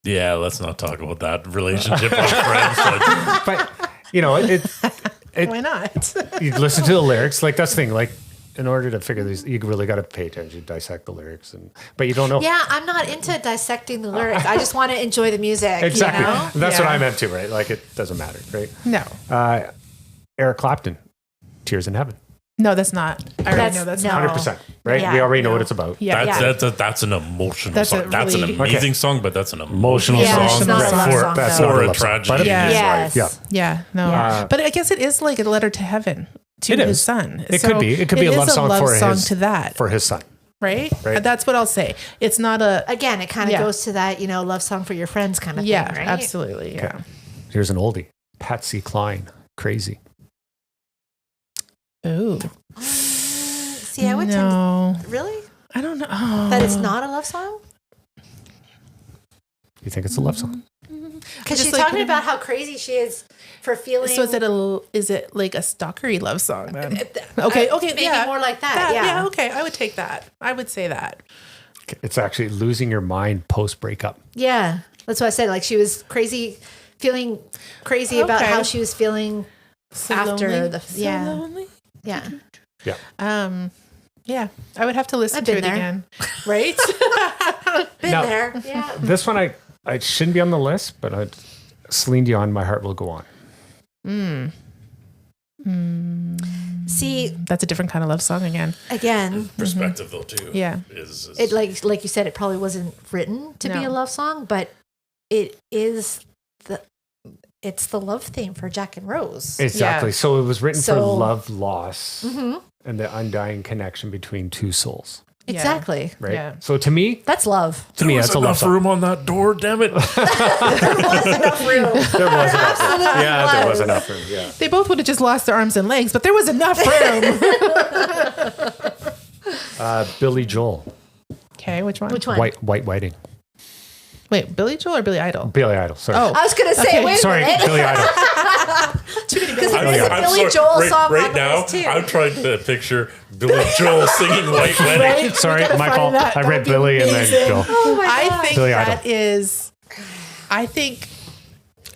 Yeah, let's not talk about that relationship with friends. Like,
But, you know,
Why not?
you listen to the lyrics. Like, that's the thing. Like, in order to figure these, you really got to pay attention, dissect the lyrics. But you don't know.
Yeah, I'm not into dissecting the lyrics. I just want to enjoy the music.
Exactly.
You know?
That's
Yeah.
what I meant too, right? Like, it doesn't matter, right?
No.
Eric Clapton, Tears in Heaven.
No, that's not. I already know that's
no.
not.
100%, right?
Yeah,
we already know
no.
what it's about.
Yeah.
that's an emotional
That's a
song. That's an
really-
amazing song, but that's an emotional
Yeah,
song
it's not a love
for,
song,
That's
though.
not
for
a
a
love song.
tragedy
But-
in his
Yes.
life.
Yeah.
Yeah, no.
Yeah.
But I guess it is like a letter to heaven to
It
his
is.
son.
It could be. It could be a
is
love song for
song
his
to that,
for his son.
right?
Right.
That's what I'll say. It's not a
Again, it kind of
Yeah.
goes to that, love song for your friends kind of
yeah,
thing, right?
absolutely. Yeah.
Here's an oldie. Patsy Cline, Crazy.
Ooh.
See, I would tend
No.
to, really?
I don't know. Oh.
That it's not a love song?
You think it's a love song?
Because
Just
she's
like-
talking about how crazy she is for feeling.
So is it like a stalkery love song then? Okay,
Maybe
yeah.
more like that. Yeah.
okay. I would take that. I would say that.
It's actually losing your mind post breakup.
Yeah. That's what I said. Like she was feeling crazy about
Okay.
how she was feeling
So
after
lonely.
the.
So
Yeah.
lonely.
Yeah.
Yeah.
Yeah, I would have to listen
I've
to
been
it
there.
again. Right?
Been
Now-
there. Yeah.
This one I shouldn't be on the list, but Celine Dion, My Heart Will Go On.
See,
That's a different kind of love song again.
again,
Perspective, though, too.
Yeah.
Is
it like you said, it probably wasn't written to be
No.
a love song, but it is it's the love theme for Jack and Rose.
Exactly.
Yeah.
So it was written for
So-
love, loss,
Mm-hmm.
and the undying connection between two souls.
Yeah.
Exactly.
Right.
Yeah.
So to me,
That's love.
that's a love
enough
song.
room on that door, damn it.
There was enough room.
There was enough room.
Absolutely
Yeah, there was
was.
enough room. Yeah.
They both would have just lost their arms and legs, but there was enough room.
Billy Joel,
Okay, which one?
Which one?
White Wedding.
Wait, Billy Joel or Billy Idol?
Billy Idol. Sorry.
Oh.
I was gonna say,
Okay.
wait a
Sorry,
minute.
Billy Idol.
Because
I'm-
there's a
I'm
Billy
sorry,
Joel
right,
song
right
on the
now,
list too.
I'm trying to picture Billy Joel singing White Wedding.
Right?
Sorry,
We gotta
my
find
fault.
that.
I
That
read
would be
Billy and then
amazing.
Joel.
Oh my
I
God.
think
Billy
that
Idol.
is. I think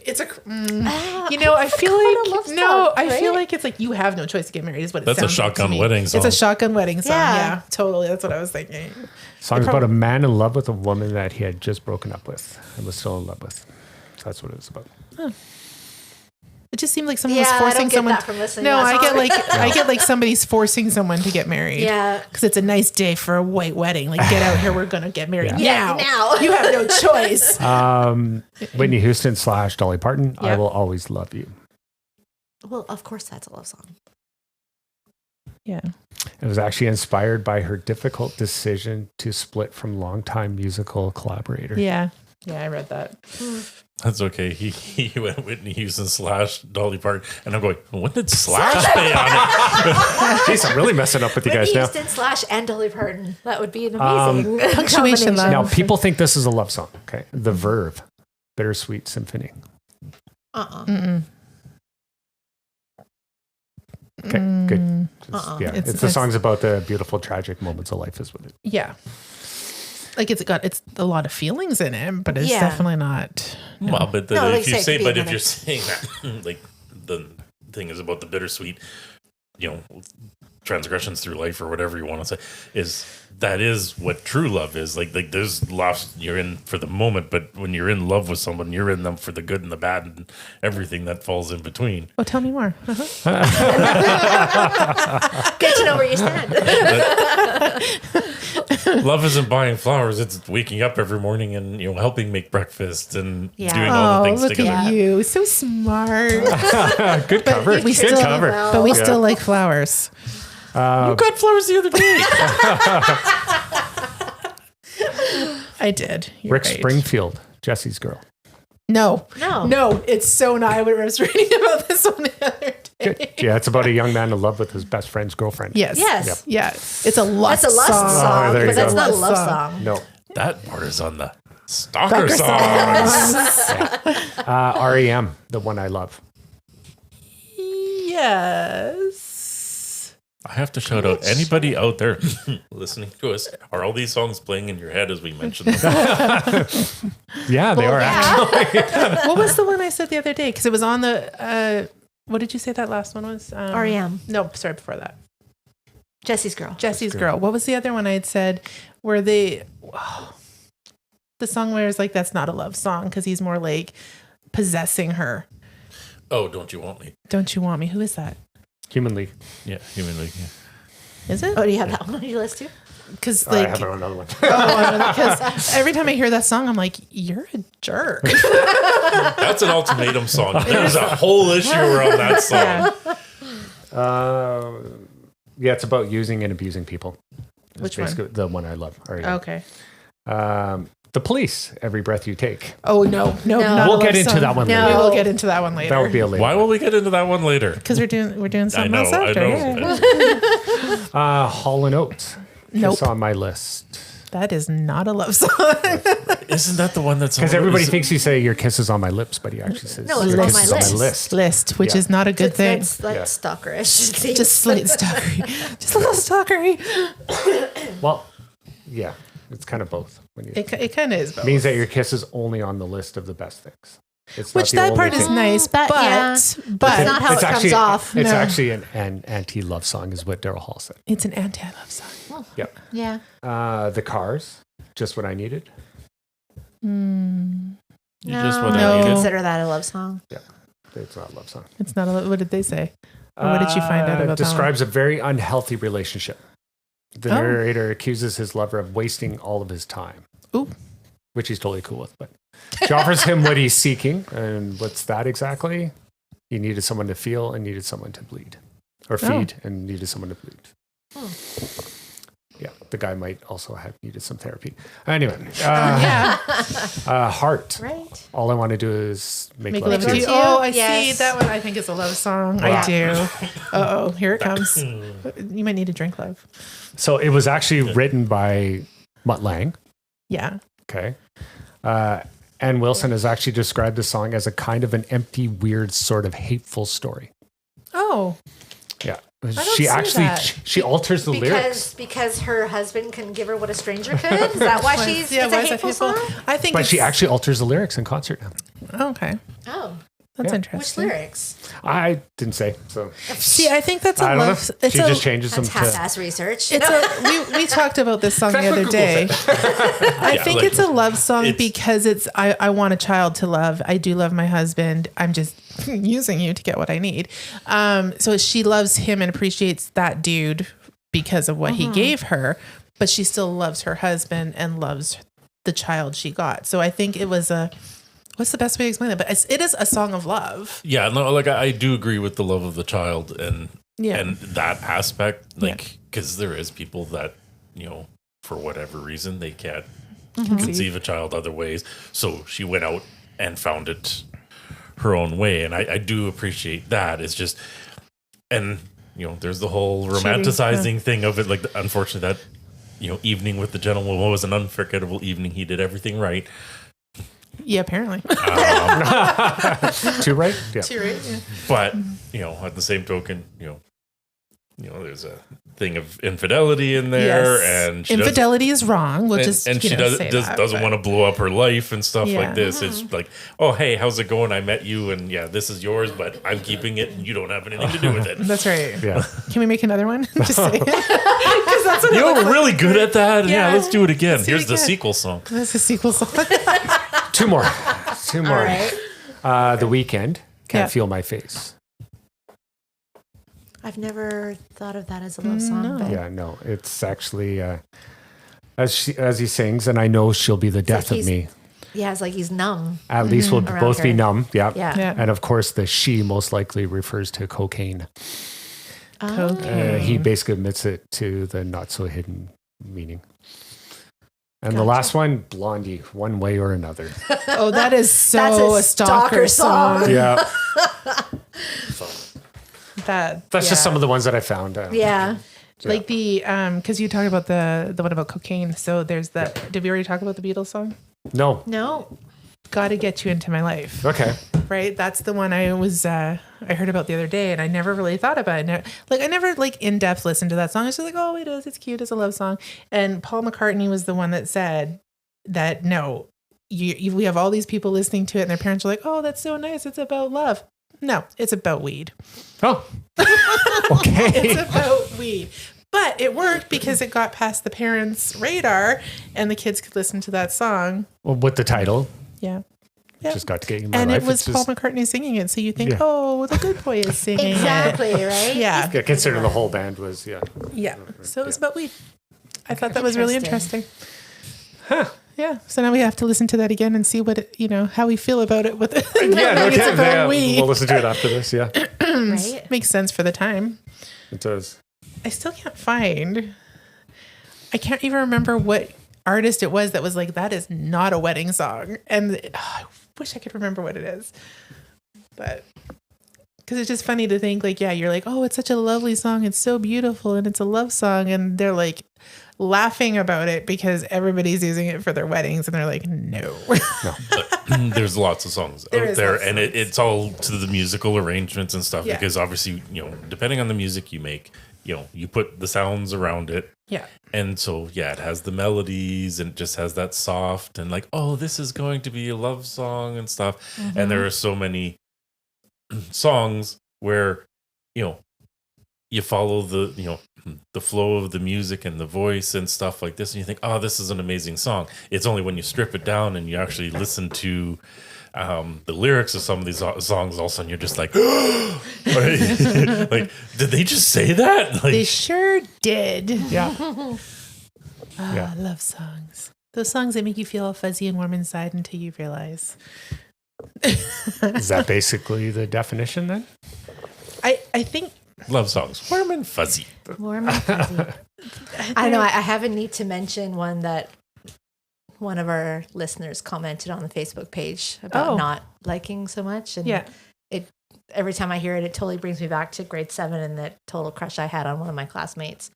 it's a.
Ah,
I feel
kind of
like
love
no.
song,
I feel
right?
like it's like you have no choice to get married. Is what it
That's a
sounds like to
shotgun
me.
wedding song.
It's a shotgun wedding song.
Yeah.
Yeah, totally. That's what I was thinking.
Song's about a man in love with a woman that he had just broken up with and was still in love with. That's what it was about.
It just seemed like someone
Yeah,
was
I
forcing
don't get
someone.
that from listening
No,
to that
I get
song.
like I get like somebody's forcing someone to get married.
Yeah.
because it's a nice day for a white wedding. Like, get out here, we're gonna get married
Yeah.
now.
now.
You have no choice.
Whitney Houston / Dolly Parton, I
Yep.
Will Always Love You.
Well, of course, that's a love song.
Yeah.
It was actually inspired by her difficult decision to split from longtime musical collaborator.
Yeah. Yeah, I read that.
That's okay. He went Whitney Houston / Dolly Parton. And I'm going, when did Slash pay on it?
Jeez, I'm really messing up with you guys
Whitney
now.
Houston / and Dolly Parton. That would be an amazing
Punctuation,
combination.
Now,
love.
people think this is a love song. Okay. The Verve, Bittersweet Symphony.
Uh-uh.
Okay, good. Yeah,
It's-
it's the song's about the beautiful, tragic moments of life, is what it.
Yeah. Like it's a lot of feelings in it, but it's
Yeah.
definitely not.
Well, but
No, like
if
you
you
say, it
say,
could be
but if
another-
you're saying that, like the thing is about the bittersweet, transgressions through life or whatever you want to say, is what true love is. Like there's love you're in for the moment, but when you're in love with someone, you're in them for the good and the bad and everything that falls in between.
Oh, tell me more.
Good to know where you stand.
Love isn't buying flowers; it's waking up every morning and helping make breakfast and
Yeah.
doing all
Oh,
the things
look
together.
at you. So smart.
Good cover.
we
Good
still-
cover.
But we still like flowers.
You got flowers the other day.
I did. You're
Rick
right.
Springfield, Jesse's Girl.
No.
No.
No, it's so not. I was reading about this one the other day.
Yeah, it's about a young man in love with his best friend's girlfriend.
Yes.
Yes.
Yep.
Yeah. It's a lust
That's a lust
song.
song,
there you
but that's
go.
not a
Lust
love
song.
song.
No.
That part is on the stalker
Stalker
songs.
REM, The One I Love.
Yes.
I have to shout out anybody out there listening to us. Are all these songs playing in your head as we mentioned them?
Yeah, they are actually.
What was the one I said the other day? Because it was on the. What did you say that last one was?
REM.
No, sorry, before that.
Jesse's Girl.
Jesse's Girl. What was the other one I had said where they. The song where it's like, that's not a love song because he's more like possessing her.
Oh, Don't You Want Me?
Don't You Want Me? Who is that?
Human League.
Yeah, Human League. Yeah.
Is it?
Oh, do you have that one on your list too?
Because
I
like,
have another one.
because every time I hear that song, I'm like, you're a jerk.
That's an ultimatum song. There's a whole issue around that song.
Yeah, it's about using and abusing people. It's
Which one?
basically the one I love. R.E.M.
Okay.
The Police, Every Breath You Take.
Oh, no.
No.
Not
We'll
a
get
love
into
song.
that one
No.
later.
We will get into that one later.
That would be a later.
Why will we get into that one later?
Because we're doing
I
something
know.
else after.
I know.
Hall & Oates.
Nope.
It's on my list.
That is not a love song.
Isn't that the one that's
Because everybody thinks you say your kiss is on my lips, but he actually says
No, it's
your
on
kiss
my
is on
list.
my list.
List, which
Yeah.
is not a good thing.
That's
Yeah.
stalkerish.
Just slight stalkery. Just a little stalkery.
Well, yeah, it's kind of both. When you,
It kind of is both.
means that your kiss is only on the list of the best things. It's
Which
not the
that
only
part is
thing.
nice,
That-
but
yeah.
but
It's not how it comes off.
It's
No.
actually an anti-love song, is what Daryl Hall said.
it's an anti-love song.
Yep.
Yeah.
The Cars, Just What I Needed.
You
No,
just what
No.
I
I
needed.
consider that a love song.
It's not a love song.
It's not a love. What did they say? Or what did you find out about
Describes a very unhealthy relationship. The
Oh.
narrator accuses his lover of wasting all of his time.
Ooh.
Which he's totally cool with. But she offers him what he's seeking. And what's that exactly? He needed someone to feel and needed someone to bleed. Or feed and needed someone to bleed.
Oh.
Yeah, the guy might also have needed some therapy. Anyway,
Yeah,
Heart.
Right.
All I want to do is make
make
love
love
to
to
you.
you. Oh, I see.
Yes.
That one I think is a love song.
Wow.
I do. Oh, here it comes. You might need a drink, love.
So it was actually written by Mutt Lange.
Yeah.
Okay. Ann Wilson has actually described the song as a kind of an empty, weird, sort of hateful story.
Oh,
Yeah.
don't
She
see
actually
that.
she alters the lyrics.
Because her husband couldn't give her what a stranger could. Is that why she's it's
why
a
is that
hateful song?
I think
But
it's,
she actually alters the lyrics in concert now.
Oh, okay.
Oh,
That's
Yeah.
interesting.
which lyrics?
I didn't say so.
See, I think that's a
I don't know.
love. It's
She
a,
just changes them
That's
to.
half-ass research.
It's we talked about this song the
That's what
other
Google
day. I
Yeah,
think
like,
it's a love song
it's-
because it's I want a child to love. I do love my husband. I'm just using you to get what I need. So she loves him and appreciates that dude because of what he gave her, but she still loves her husband and loves the child she got. So I think it was a. What's the best way to explain that? But it is a song of love.
Yeah, no, like I do agree with the love of the child and
Yeah.
and that aspect, like because there is people that for whatever reason they can't conceive a child other ways. So she went out and found it her own way, and I do appreciate that. It's just, and there's the whole romanticizing thing of it. Like, unfortunately, that evening with the gentleman was an unforgettable evening. He did everything right.
Yeah, apparently.
Too right? Yeah.
But at the same token, there's a thing of infidelity in there, and she
infidelity is wrong. We'll
doesn't,
just
and she doesn't want to blow up her life and stuff
Yeah.
like this. It's like, oh hey, how's it going? I met you, and yeah, this is yours, but I'm keeping it, and you don't have anything to do with it.
That's right.
Yeah.
Can we make another one? Just say it. 'Cause that's what it
You're
looks like.
really good at that. Yeah,
Yeah.
let's do it again.
Let's do it
Here's the
again.
sequel song.
That's a sequel song.
Two more. Two more.
right.
The Weeknd, Can't
Yeah.
Feel My Face.
I've never thought of that as a love song. But
Yeah, no, it's actually as he sings, and I know she'll be the death of
he's
me.
yeah, it's like he's numb.
At least we'll
Around
both be
her.
numb. Yeah.
Yeah.
Yeah.
And of course, the she most likely refers to cocaine.
Cocaine.
He basically admits it to the not so hidden meaning. And the last one, Blondie, One Way or Another.
Oh, that is so
That's a
a stalker
stalker song.
song.
Yeah.
That's
Just some of the ones that I found.
Yeah.
like the because you talked about the one about cocaine. So there's the. Did we already talk about the Beatles song?
No.
No.
Got to get you into my life.
Okay.
right? That's the one I heard about the other day, and I never really thought about it. I never in depth listened to that song. It's just like, oh, it's cute, it's a love song. And Paul McCartney was the one that said that no, we have all these people listening to it, and their parents are like, oh, that's so nice. It's about love. No, it's about weed.
Oh, okay.
It's about weed. But it worked because it got past the parents' radar, and the kids could listen to that song.
Well, with the title.
Yeah.
Just got to get you my
and
life.
it was Paul McCartney singing it, so you think, oh, the good boy is singing
Exactly,
it.
right?
Yeah.
Considering the whole band was,
Yeah. So it was about weed. I thought that was really interesting.
Huh.
Yeah. So now we have to listen to that again and see how we feel about it. With it.
Yeah,
It's about weed.
We'll listen to it after this. Yeah,
Right?
Makes sense for the time.
it does.
I still can't find. I can't even remember what artist it was that was like, that is not a wedding song. And I wish I could remember what it is. But because it's just funny to think you're like, oh, it's such a lovely song. It's so beautiful. And it's a love song. And they're like laughing about it because everybody's using it for their weddings. And they're like, no.
There's lots of songs out there, and it's all to the musical arrangements and stuff.
Yeah.
Because obviously, depending on the music you make, you put the sounds around it.
Yeah.
And so, it has the melodies and it just has that soft and oh, this is going to be a love song and stuff.
Mm-hmm.
And there are so many songs where, you follow the flow of the music and the voice and stuff like this. And you think, oh, this is an amazing song. It's only when you strip it down and you actually listen to the lyrics of some of these songs, all of a sudden you're just like, did they just say that?
They sure did.
Yeah.
I love songs. Those songs that make you feel all fuzzy and warm inside until you realize.
Is that basically the definition then?
I think
Love songs, warm and fuzzy.
Warm and fuzzy. I know. I have a need to mention one that one of our listeners commented on the Facebook page about not liking so much. And every time I hear it, it totally brings me back to grade 7 and that total crush I had on one of my classmates.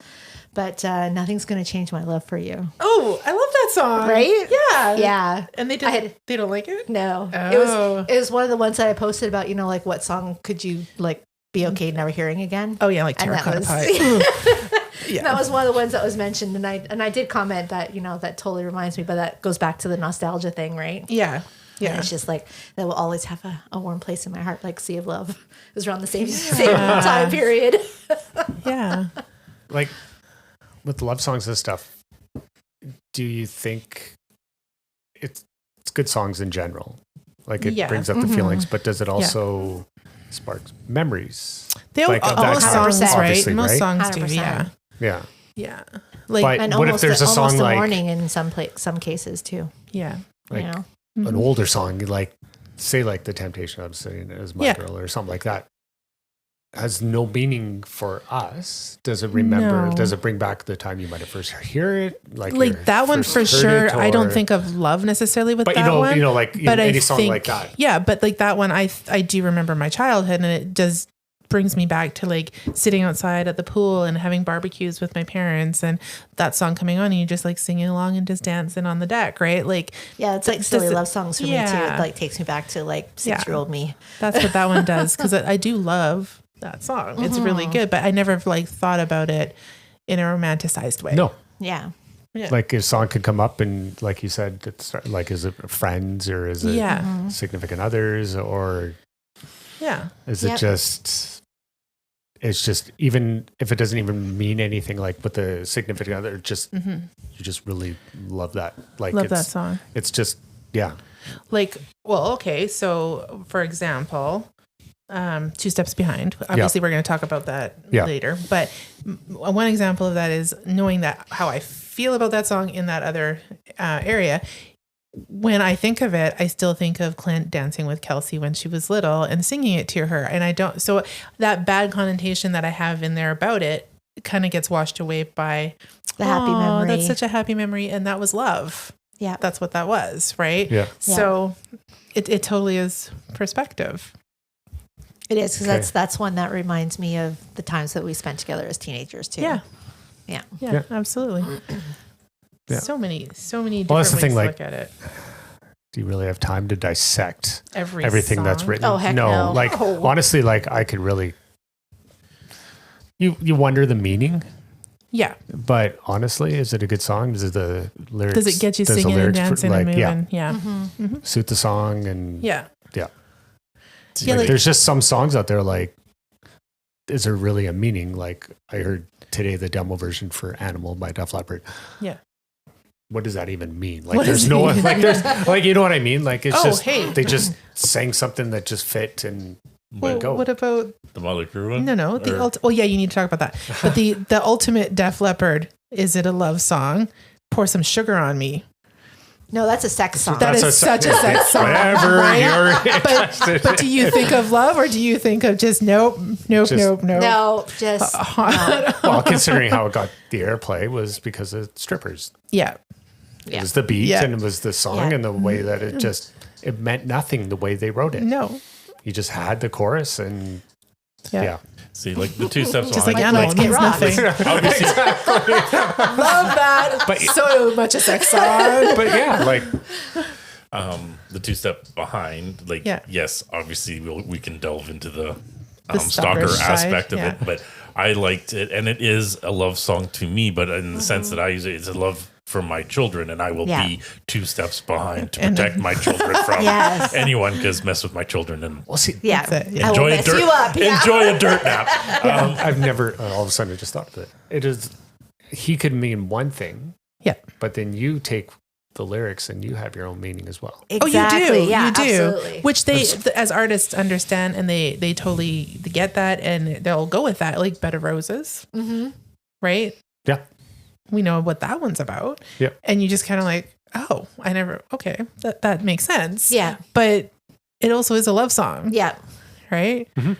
But Nothing's Gonna Change My Love for You.
Oh, I love that song.
Right?
Yeah.
Yeah.
And they don't like it?
No.
Oh.
It was one of the ones that I posted about, what song could you be okay never hearing again?
Oh yeah, like
And that
Terracotta
was-
Pie. Yeah.
That was one of the ones that was mentioned, and I did comment that that totally reminds me, but that goes back to the nostalgia thing, right?
Yeah.
Yeah, and it's just that will always have a warm place in my heart, like Sea of Love. It was around the same time period.
Yeah.
With love songs and stuff, do you think it's good songs in general? It brings up the feelings, but does it also spark memories?
They all songs, right? Most
right?
songs do,
100%.
yeah.
Yeah.
Yeah.
But
and
what if there's a song
the
like
morning in some cases too?
Yeah.
An older song, say The Temptation of Sitting as My Girl or something like that, has no meaning for us. Does it does it bring back the time you might have first hear it?
That one for sure. I don't think of love necessarily with that one.
But any song like that.
Yeah, but that one, I do remember my childhood, and it brings me back to sitting outside at the pool and having barbecues with my parents, and that song coming on, and you just singing along and just dancing on the deck, right?
It's silly love songs for me too. It takes me back to 6-year-old me.
That's what that one does, because I do love that song. It's really good, but I never thought about it in a romanticized way.
No.
Yeah.
A song could come up and like you said, is it friends or is it significant others or is it just, it's just, even if it doesn't even mean anything with the significant other, just, you just really love that.
Love that song.
It's just, yeah.
Okay. So for example, Two Steps Behind. Obviously, we're going to talk about that later. But one example of that is knowing that how I feel about that song in that other area. When I think of it, I still think of Clint dancing with Kelsey when she was little and singing it to her. And I don't, so that bad connotation that I have in there about it kind of gets washed away by
the happy memory.
That's such a happy memory. And that was love.
Yeah.
That's what that was. Right.
Yeah.
So it totally is perspective.
It is, because that's one that reminds me of the times that we spent together as teenagers too.
Yeah, absolutely.
Yeah.
So many different
Well, that's the
ways
thing,
to look at it.
do you really have time to dissect
everything
song? That's written?
Oh, heck no.
Like, honestly, like I could really, you wonder the meaning.
Yeah.
But honestly, is it a good song? Does the lyrics,
does it get you singing and dancing and moving? Yeah.
Suit the song and
yeah.
Like, there's just some songs out there like, is there really a meaning? Like I heard today the demo version for Animal by Def Leppard.
Yeah.
What does that even mean? Like there's no like there's like, you know what I mean? Like it's they just sang something that just fit and go.
What about
the Motley Crue one?
No. You need to talk about that. But the ultimate Def Leppard, is it a love song? Pour Some Sugar on Me.
No, that's a sex song.
That is such a sex song.
Whatever
right? But do you think of love or do you think of just nope?
No, just
Well, considering how it got the airplay was because of strippers.
Yeah.
It was the beat and it was the song and the way that it meant nothing the way they wrote it.
No.
You just had the chorus and
See, like the two steps
just
behind.
Like Animal, means nothing.
Exactly.
Love that. But so much a sex song.
But yeah, like
the two step behind, like yes, obviously we can delve into the
stalker
aspect
side,
of it, but I liked it, and it is a love song to me. But in the sense that I use it, it's a love for my children, and I will be two steps behind to protect my children from anyone because mess with my children and enjoy a dirt nap.
I've never all of a sudden I just thought of it. It is he could mean one thing, but then you take the lyrics and you have your own meaning as well.
Exactly.
Oh, you do.
Yeah,
you do.
absolutely.
Which they, as artists, understand, and they totally get that, and they'll go with that. Like Bed of Roses, right?
Yeah.
We know what that one's about.
Yeah.
And you just kind of like, oh, okay, that makes sense.
Yeah.
But it also is a love song.
Yeah.
Right?
Mm-hmm.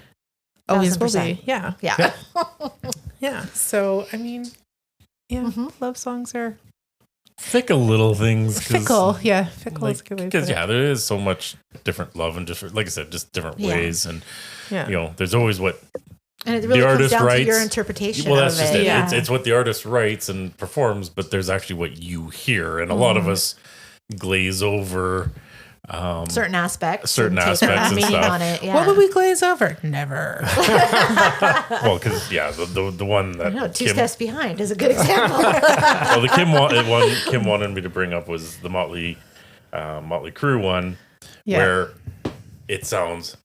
Always will be. Yeah.
Yeah.
Yeah. So, I mean, love songs are
fickle little things.
Fickle. Yeah. Fickle is a good way to put it.
Because, there is so much different love and different, like I said, just different ways. And, there's always what
and it really
the
comes
artist
down
writes.
to your interpretation
Well, that's
of
just
it.
it.
Yeah.
It's what the artist writes and performs, but there's actually what you hear. And a lot of us glaze over
certain aspects
and
meaning
stuff.
on it. Yeah.
What would we glaze over? Never.
Well, because the one that
two steps behind is a good example.
Well, the Kim wanted me to bring up was the Motley Crue one, where it sounds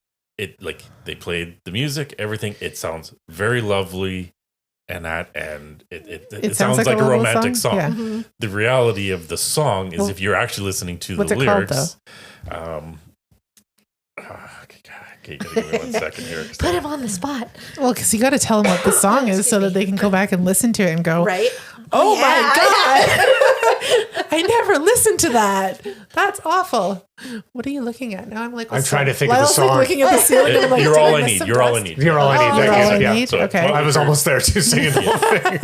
like they played the music, everything. It sounds very lovely, and it sounds like a romantic song.
Yeah. Mm-hmm.
The reality of the song is if you're actually listening to the lyrics. Okay, give me 1 second here.
Put him on the spot.
Well, because you got to tell them what the song is so that they can go back and listen to it and go,
right?
Oh my God. I never listened to that. That's awful. What are you looking at? Now I'm like,
I'm trying to think of the song.
Like looking at the ceiling and I'm like,
You're all I need. You're all I need.
You're all I need.
So okay.
I was almost there too, singing the whole thing.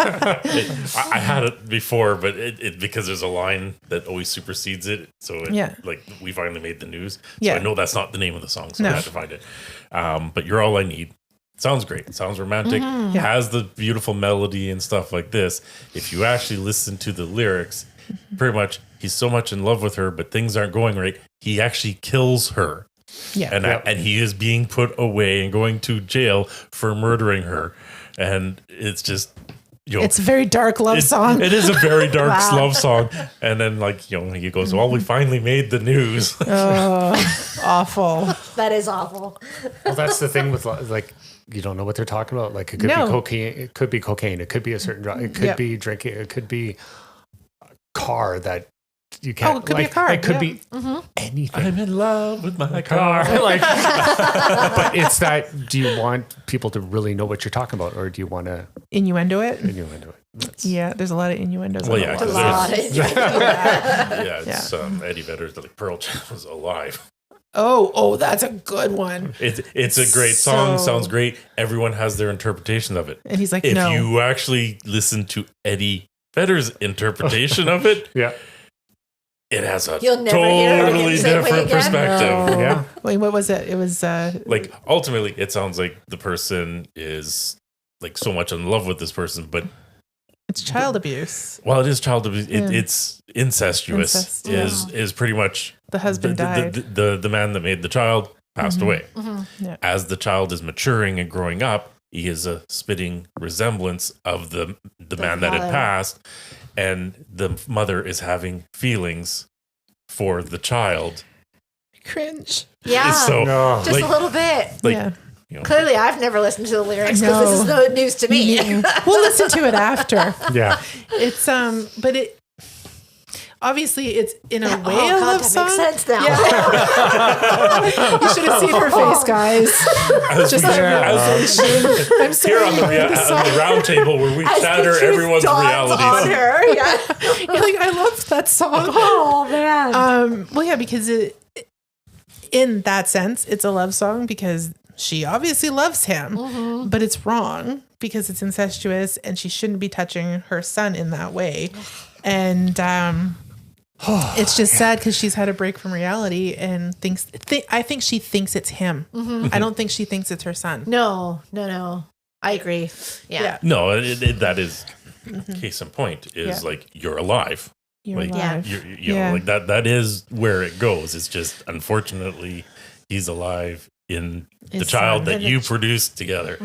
I had it before, but it because there's a line that always supersedes it. So like we finally made the news. So I know that's not the name of the song, so I had to find it. But You're All I Need. Sounds great. It sounds romantic. Has the beautiful melody and stuff like this. If you actually listen to the lyrics, pretty much he's so much in love with her, but things aren't going right. He actually kills her.
Yeah.
And he is being put away and going to jail for murdering her. And it's just,
it's a very dark love song.
It is a very dark love song. And then he goes, well, we finally made the news.
Oh, awful.
That is awful.
Well, that's the thing with you don't know what they're talking about. Like it could be cocaine. It could be cocaine. It could be a certain drug. It could be drinking. It could be a car that you can't.
Oh, it could be a car.
It could be anything.
I'm in love with my car.
But it's that. Do you want people to really know what you're talking about, or do you want to
innuendo it?
Innuendo it.
There's a lot of innuendos.
Well,
A lot.
It's Eddie Vedder's like Pearl Jam was alive.
Oh, that's a good one.
It's a great song. Sounds great. Everyone has their interpretation of it.
And he's like,
if
no.
you actually listen to Eddie Vedder's interpretation of it, it has a totally different perspective.
No. Yeah. Wait, what was it? It was
like ultimately, it sounds like the person is like so much in love with this person, but
it's child abuse.
Well, it is child abuse. It's incestuous. Is pretty much
The husband died.
The man that made the child passed away. Yeah. As the child is maturing and growing up, he is a spitting resemblance of the man that had passed, and the mother is having feelings for the child.
Cringe.
Yeah.
So,
just a little bit.
Yeah.
You know,
clearly, I've never listened to the lyrics because this is no news to me.
We'll listen to it after.
Yeah.
It's but it obviously it's in a way a love song.
That makes sense now.
Yeah. You should have seen her face, guys. I'm sorry.
Here on the round table where we shatter everyone's realities.
On her. Yeah.
You're like, I love that song.
Oh man.
Well, yeah, because in that sense, it's a love song because she obviously loves him, but it's wrong because it's incestuous and she shouldn't be touching her son in that way. And it's just sad because she's had a break from reality and I think she thinks it's him. I don't think she thinks it's her son.
No. I agree. Yeah.
No, that is case in point is like you're alive.
You're
like
alive.
you know, like that is where it goes. It's just unfortunately he's alive in the child that you produced together.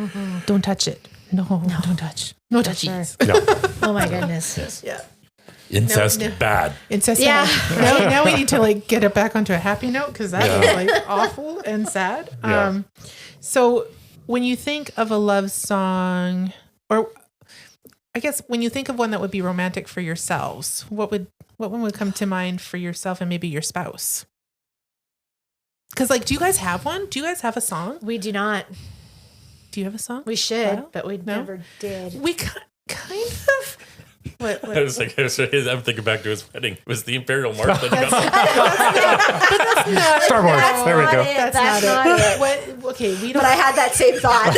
Don't touch it. No, don't touch. No touchies.
No.
Oh my goodness.
Yeah.
Incest bad.
Incest
Yeah.
bad. Now we need to like get it back onto a happy note because that was like awful and sad.
Yeah.
So when you think of a love song, or I guess when you think of one that would be romantic for yourselves, what one would come to mind for yourself and maybe your spouse? Because like, do you guys have one? Do you guys have a song?
We do not.
Do you have a song?
We should,
Kyle?
but we never did.
We kind of. What?
I was like, I'm thinking back to his wedding. It was the Imperial March.
But that's not
Star Wars. There we go.
That's not it. Okay, we don't.
But I had that same thought.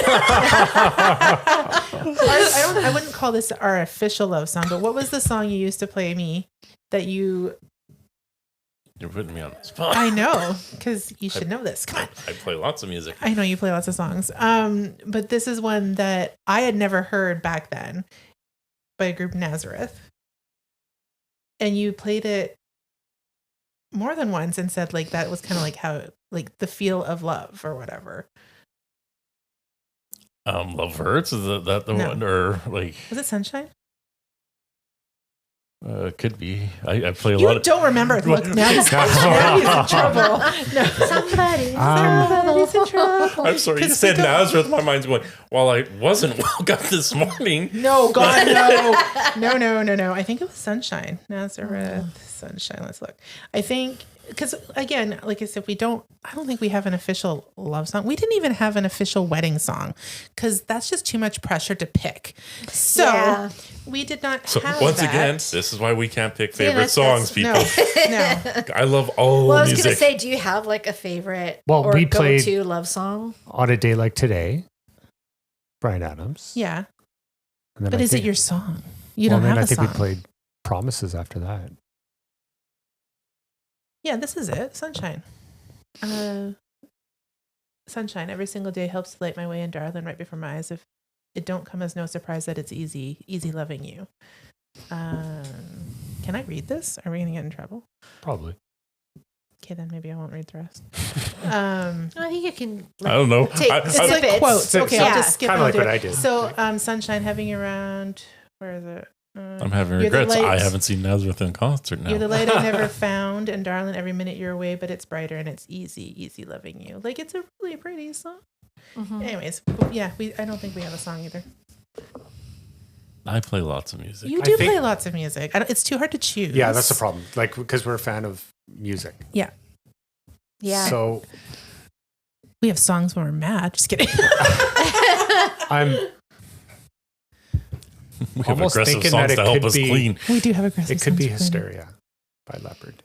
I wouldn't call this our official love song, but what was the song you used to play me that you...
You're putting me on the spot.
I know, because you should know this. Come on.
I play lots of music.
I know you play lots of songs. But this is one that I had never heard back then by a group, Nazareth. And you played it more than once and said like that was kind of like how, like the feel of love or whatever.
Love Hurts, is that the one? Or like...
Was it Sunshine?
Could be. I play a
you
lot of...
You don't remember. Look, now he's in trouble. No. Somebody's in trouble.
I'm sorry, you said Nazareth. My mind's going, well, I wasn't woke up this morning.
No, God, no. I think it was Sunshine. Nazareth, Sunshine. Let's look. I think... Because again, like I said, I don't think we have an official love song. We didn't even have an official wedding song because that's just too much pressure to pick. So we did not have
once
that.
again, this is why we can't pick favorite songs, people.
No.
I love all
I was
music.
going to say, do you have like a favorite
we played
go-to love song?
On a Day Like Today, Bryan Adams.
Yeah.
And
but is it your song? You don't have a song.
I think we played Promises after that.
Yeah, this is it. Sunshine. Sunshine. Every single day helps to light my way, and darling, right before my eyes. If it don't come as no surprise that it's easy loving you. Can I read this? Are we going to get in trouble?
Probably.
Okay, then maybe I won't read the rest.
I think you can.
I don't know.
It's like quotes. Okay, I'll just skip
kind of like
over
what I did.
So, Sunshine, having you around. Where is it?
I'm having regrets. I haven't seen Nazareth in concert now.
You're the light I never found, and darling, every minute you're away, but it's brighter and it's easy loving you. Like, it's a really pretty song. Anyways, yeah, I don't think we have a song either.
I play lots of music.
You do play lots of music. It's too hard to choose.
Yeah, that's the problem. Like, because we're a fan of music.
Yeah.
So
we have songs when we're mad. Just kidding.
We have
almost
aggressive
thinking
songs
that
to
it
help
could
us
be,
clean.
We do have aggressive songs.
It could be Hysteria by Leopard.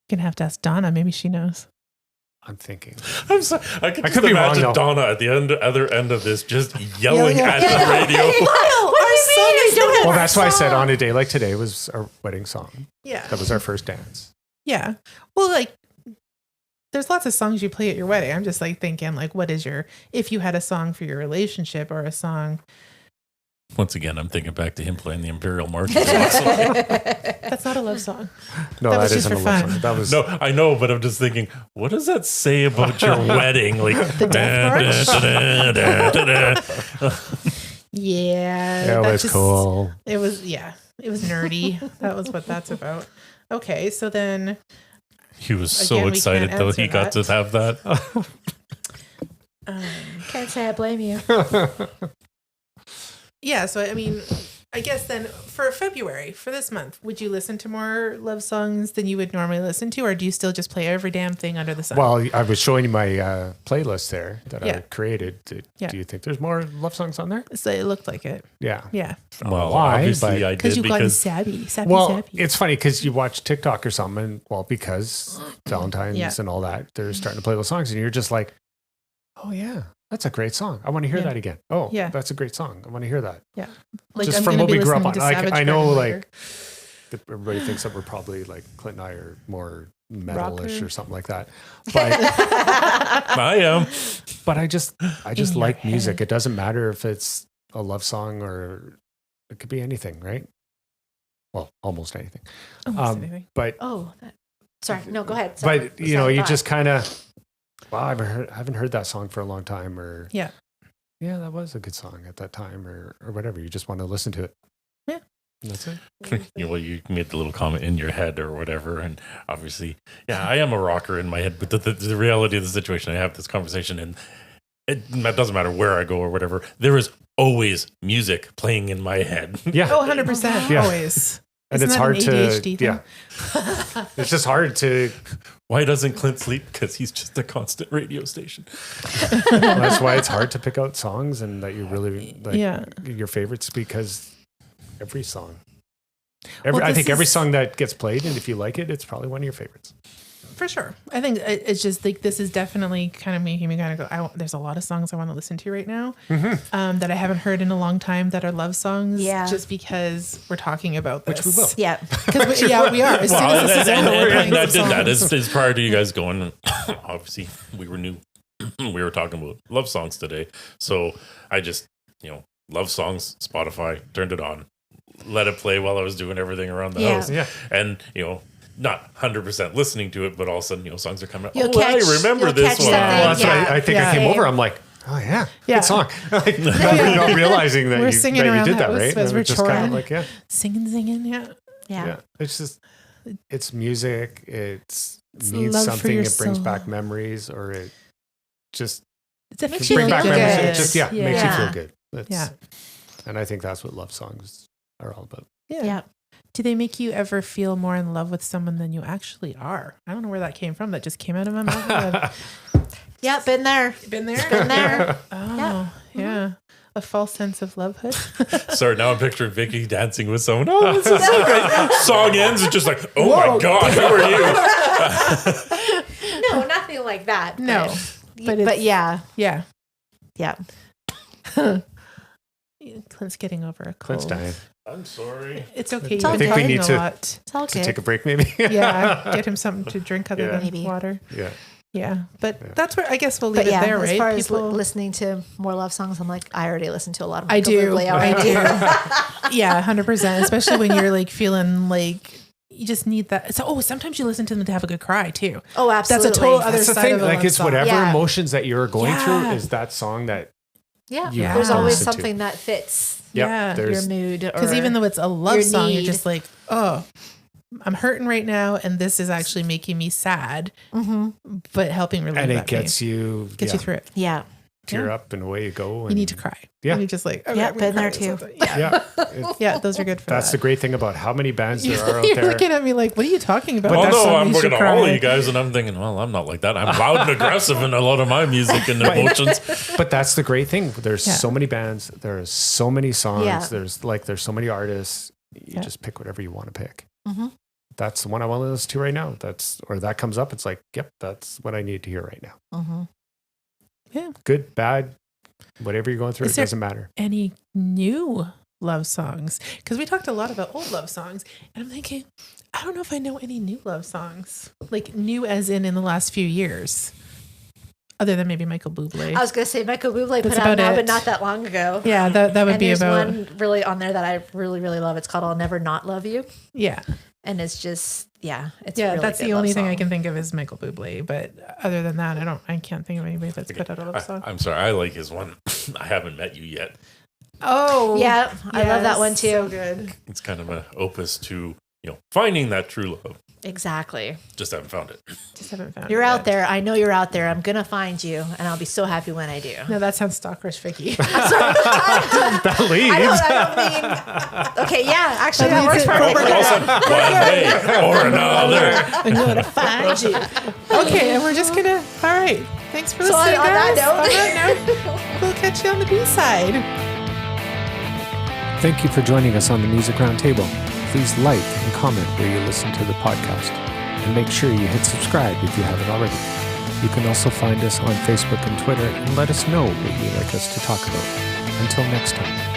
Gonna have to ask Donna. Maybe she knows.
I'm thinking.
I'm sorry. I could just imagine Donna at the other end of this just yelling at the radio.
Well, that's why I said On a Day Like Today was our wedding song.
Yeah.
That was our first dance.
Yeah. Well, like, there's lots of songs you play at your wedding. I'm just like thinking, like, what is if you had a song for your relationship or a song
Once again, I'm thinking back to him playing the Imperial March.
That's not a love song.
No, that isn't a love song. That was
no, I know, but I'm just thinking, what does that say about your wedding? Like
the Death March. Yeah,
it was cool.
It was nerdy. That was what that's about. Okay, so then
he was so excited though he got to have that.
Can't say I blame you.
Yeah, so I mean, I guess then for February, for this month, would you listen to more love songs than you would normally listen to, or do you still just play every damn thing under the sun?
Well, I was showing you my playlist there that I created. Do you think there's more love songs on there?
So it looked like it.
Yeah.
Yeah.
Well, why? Obviously I did
because you've gotten sappy.
Well, it's funny because you watch TikTok or something, because Valentines and all that, they're starting to play those songs, and you're just like, oh yeah, that's a great song. I want to hear that again. Oh, yeah, that's a great song. I want to hear that.
Yeah.
Like, just from what we grew up on. Like, I know like everybody thinks that we're probably like Clint and I are more metalish or something like that. But
I am.
But I just like music. It doesn't matter if it's a love song or it could be anything, right? Well, almost anything.
Anything.
But
sorry, no, go ahead. Sorry.
But you just kind of, wow, I haven't heard that song for a long time, or yeah, that was a good song at that time, or whatever. You just want to listen to it.
Yeah,
and that's it.
You made the little comment in your head or whatever, and obviously, I am a rocker in my head. But the reality of the situation, I have this conversation, and it doesn't matter where I go or whatever. There is always music playing in my head.
Yeah,
100%, always.
And
Isn't
it's hard
ADHD
to, it's just hard to.
Why doesn't Clint sleep? Because he's just a constant radio station.
That's why it's hard to pick out songs and that you really like your favorites, because every song, I think every song that gets played, and if you like it, it's probably one of your favorites.
For sure. I think it's just like, this is definitely kind of making me kind of go, there's a lot of songs I want to listen to right now that I haven't heard in a long time that are love songs. Yeah. Just because we're talking about this.
Which we will.
Yeah.
Because we are. As soon as this is over, we're playing
that did that. Is prior to you guys going, obviously we were new. We were talking about love songs today. So I just, love songs, Spotify, turned it on, let it play while I was doing everything around the house. Yeah. And, not 100% listening to it, but all of a sudden, songs are coming up. I remember this one.
Well, that's what I think I came over. I'm like, oh yeah, good song. Like, not realizing that
we're singing
that
around
you did that,
right?
As we're just kind of like,
singing,
yeah. It's just, it's music. It means something. It brings back memories, or it just
makes you feel good.
It just makes you feel good. And I think that's what love songs are all about.
Yeah. Do they make you ever feel more in love with someone than you actually are? I don't know where that came from. That just came out of my mouth.
Yeah, been there.
Been there?
Been there.
Oh, yeah. A false sense of lovehood.
Sorry, now I'm picturing Vicky dancing with someone. Oh, this is so great. Song ends, it's just like, oh my God, who are
you? No, nothing like that.
No.
But yeah.
Yeah.
Yeah.
Clint's getting over a cold.
Clint's dying.
I'm sorry.
It's okay.
I think we need to take a break, maybe.
Get him something to drink other than water. Yeah. But that's where I guess we'll leave it there, right?
As far as listening to more love songs, I'm like, I already listened to a lot of them.
I do. Yeah, 100%. Especially when you're like feeling like you just need that. So, sometimes you listen to them to have a good cry too.
Oh, absolutely.
That's a total other side of a
like, it's
song.
whatever emotions that you're going through is that song that.
Yeah. There's always something that fits. Your mood.
Because even though it's a love song, you're just like, oh, I'm hurting right now, and this is actually making me sad, but helping relieve
and
that
it gets
pain.
you
you through it.
Yeah.
Tear up and away you go. And
you need to cry. Yeah. And you're just like,
been there too.
Yeah, those are good for
That's the great thing about how many bands there are out there.
You're looking at me like, what are you talking about?
Well, no, I'm looking at all of you guys, and I'm thinking, well, I'm not like that. I'm loud and aggressive in a lot of my music and emotions.
But that's the great thing. There's so many bands. There's so many songs.
Yeah.
There's so many artists. You just pick whatever you want to pick. That's the one I want to listen to right now. That comes up. It's like, yep, that's what I need to hear right now.
Yeah.
Good, bad, whatever you're going through, it doesn't matter.
Any new love songs? Because we talked a lot about old love songs, and I'm thinking, I don't know if I know any new love songs. Like new as in the last few years. other than maybe Michael Bublé.
I was going to say Michael Bublé put out now, but not that long ago.
Yeah, that would be about.
There's one really on there that I really, really love. It's called "I'll Never Not Love You."
Yeah,
and it's just it's
really
that's
the only thing I can think of is Michael Bublé. But other than that, I can't think of anybody that's put out a love song.
I'm sorry, I like his one. I haven't met you yet.
Oh,
yeah, I love that one too.
So good.
It's kind of an opus to finding that true love.
Exactly.
Just haven't found it.
You're out there. I know you're out there. I'm gonna find you, and I'll be so happy when I do.
No, that sounds stalkerish, Vicky.
That leads.
I don't mean. Okay, yeah. Actually, that works for me.
One day or another,
I'm gonna find you. Okay, and we're just gonna. All right. Thanks for listening,
on
guys.
that note,
we'll catch you on the B-side.
Thank you for joining us on the Music Roundtable. Please like and comment where you listen to the podcast. And make sure you hit subscribe if you haven't already. You can also find us on Facebook and Twitter and let us know what you'd like us to talk about. Until next time.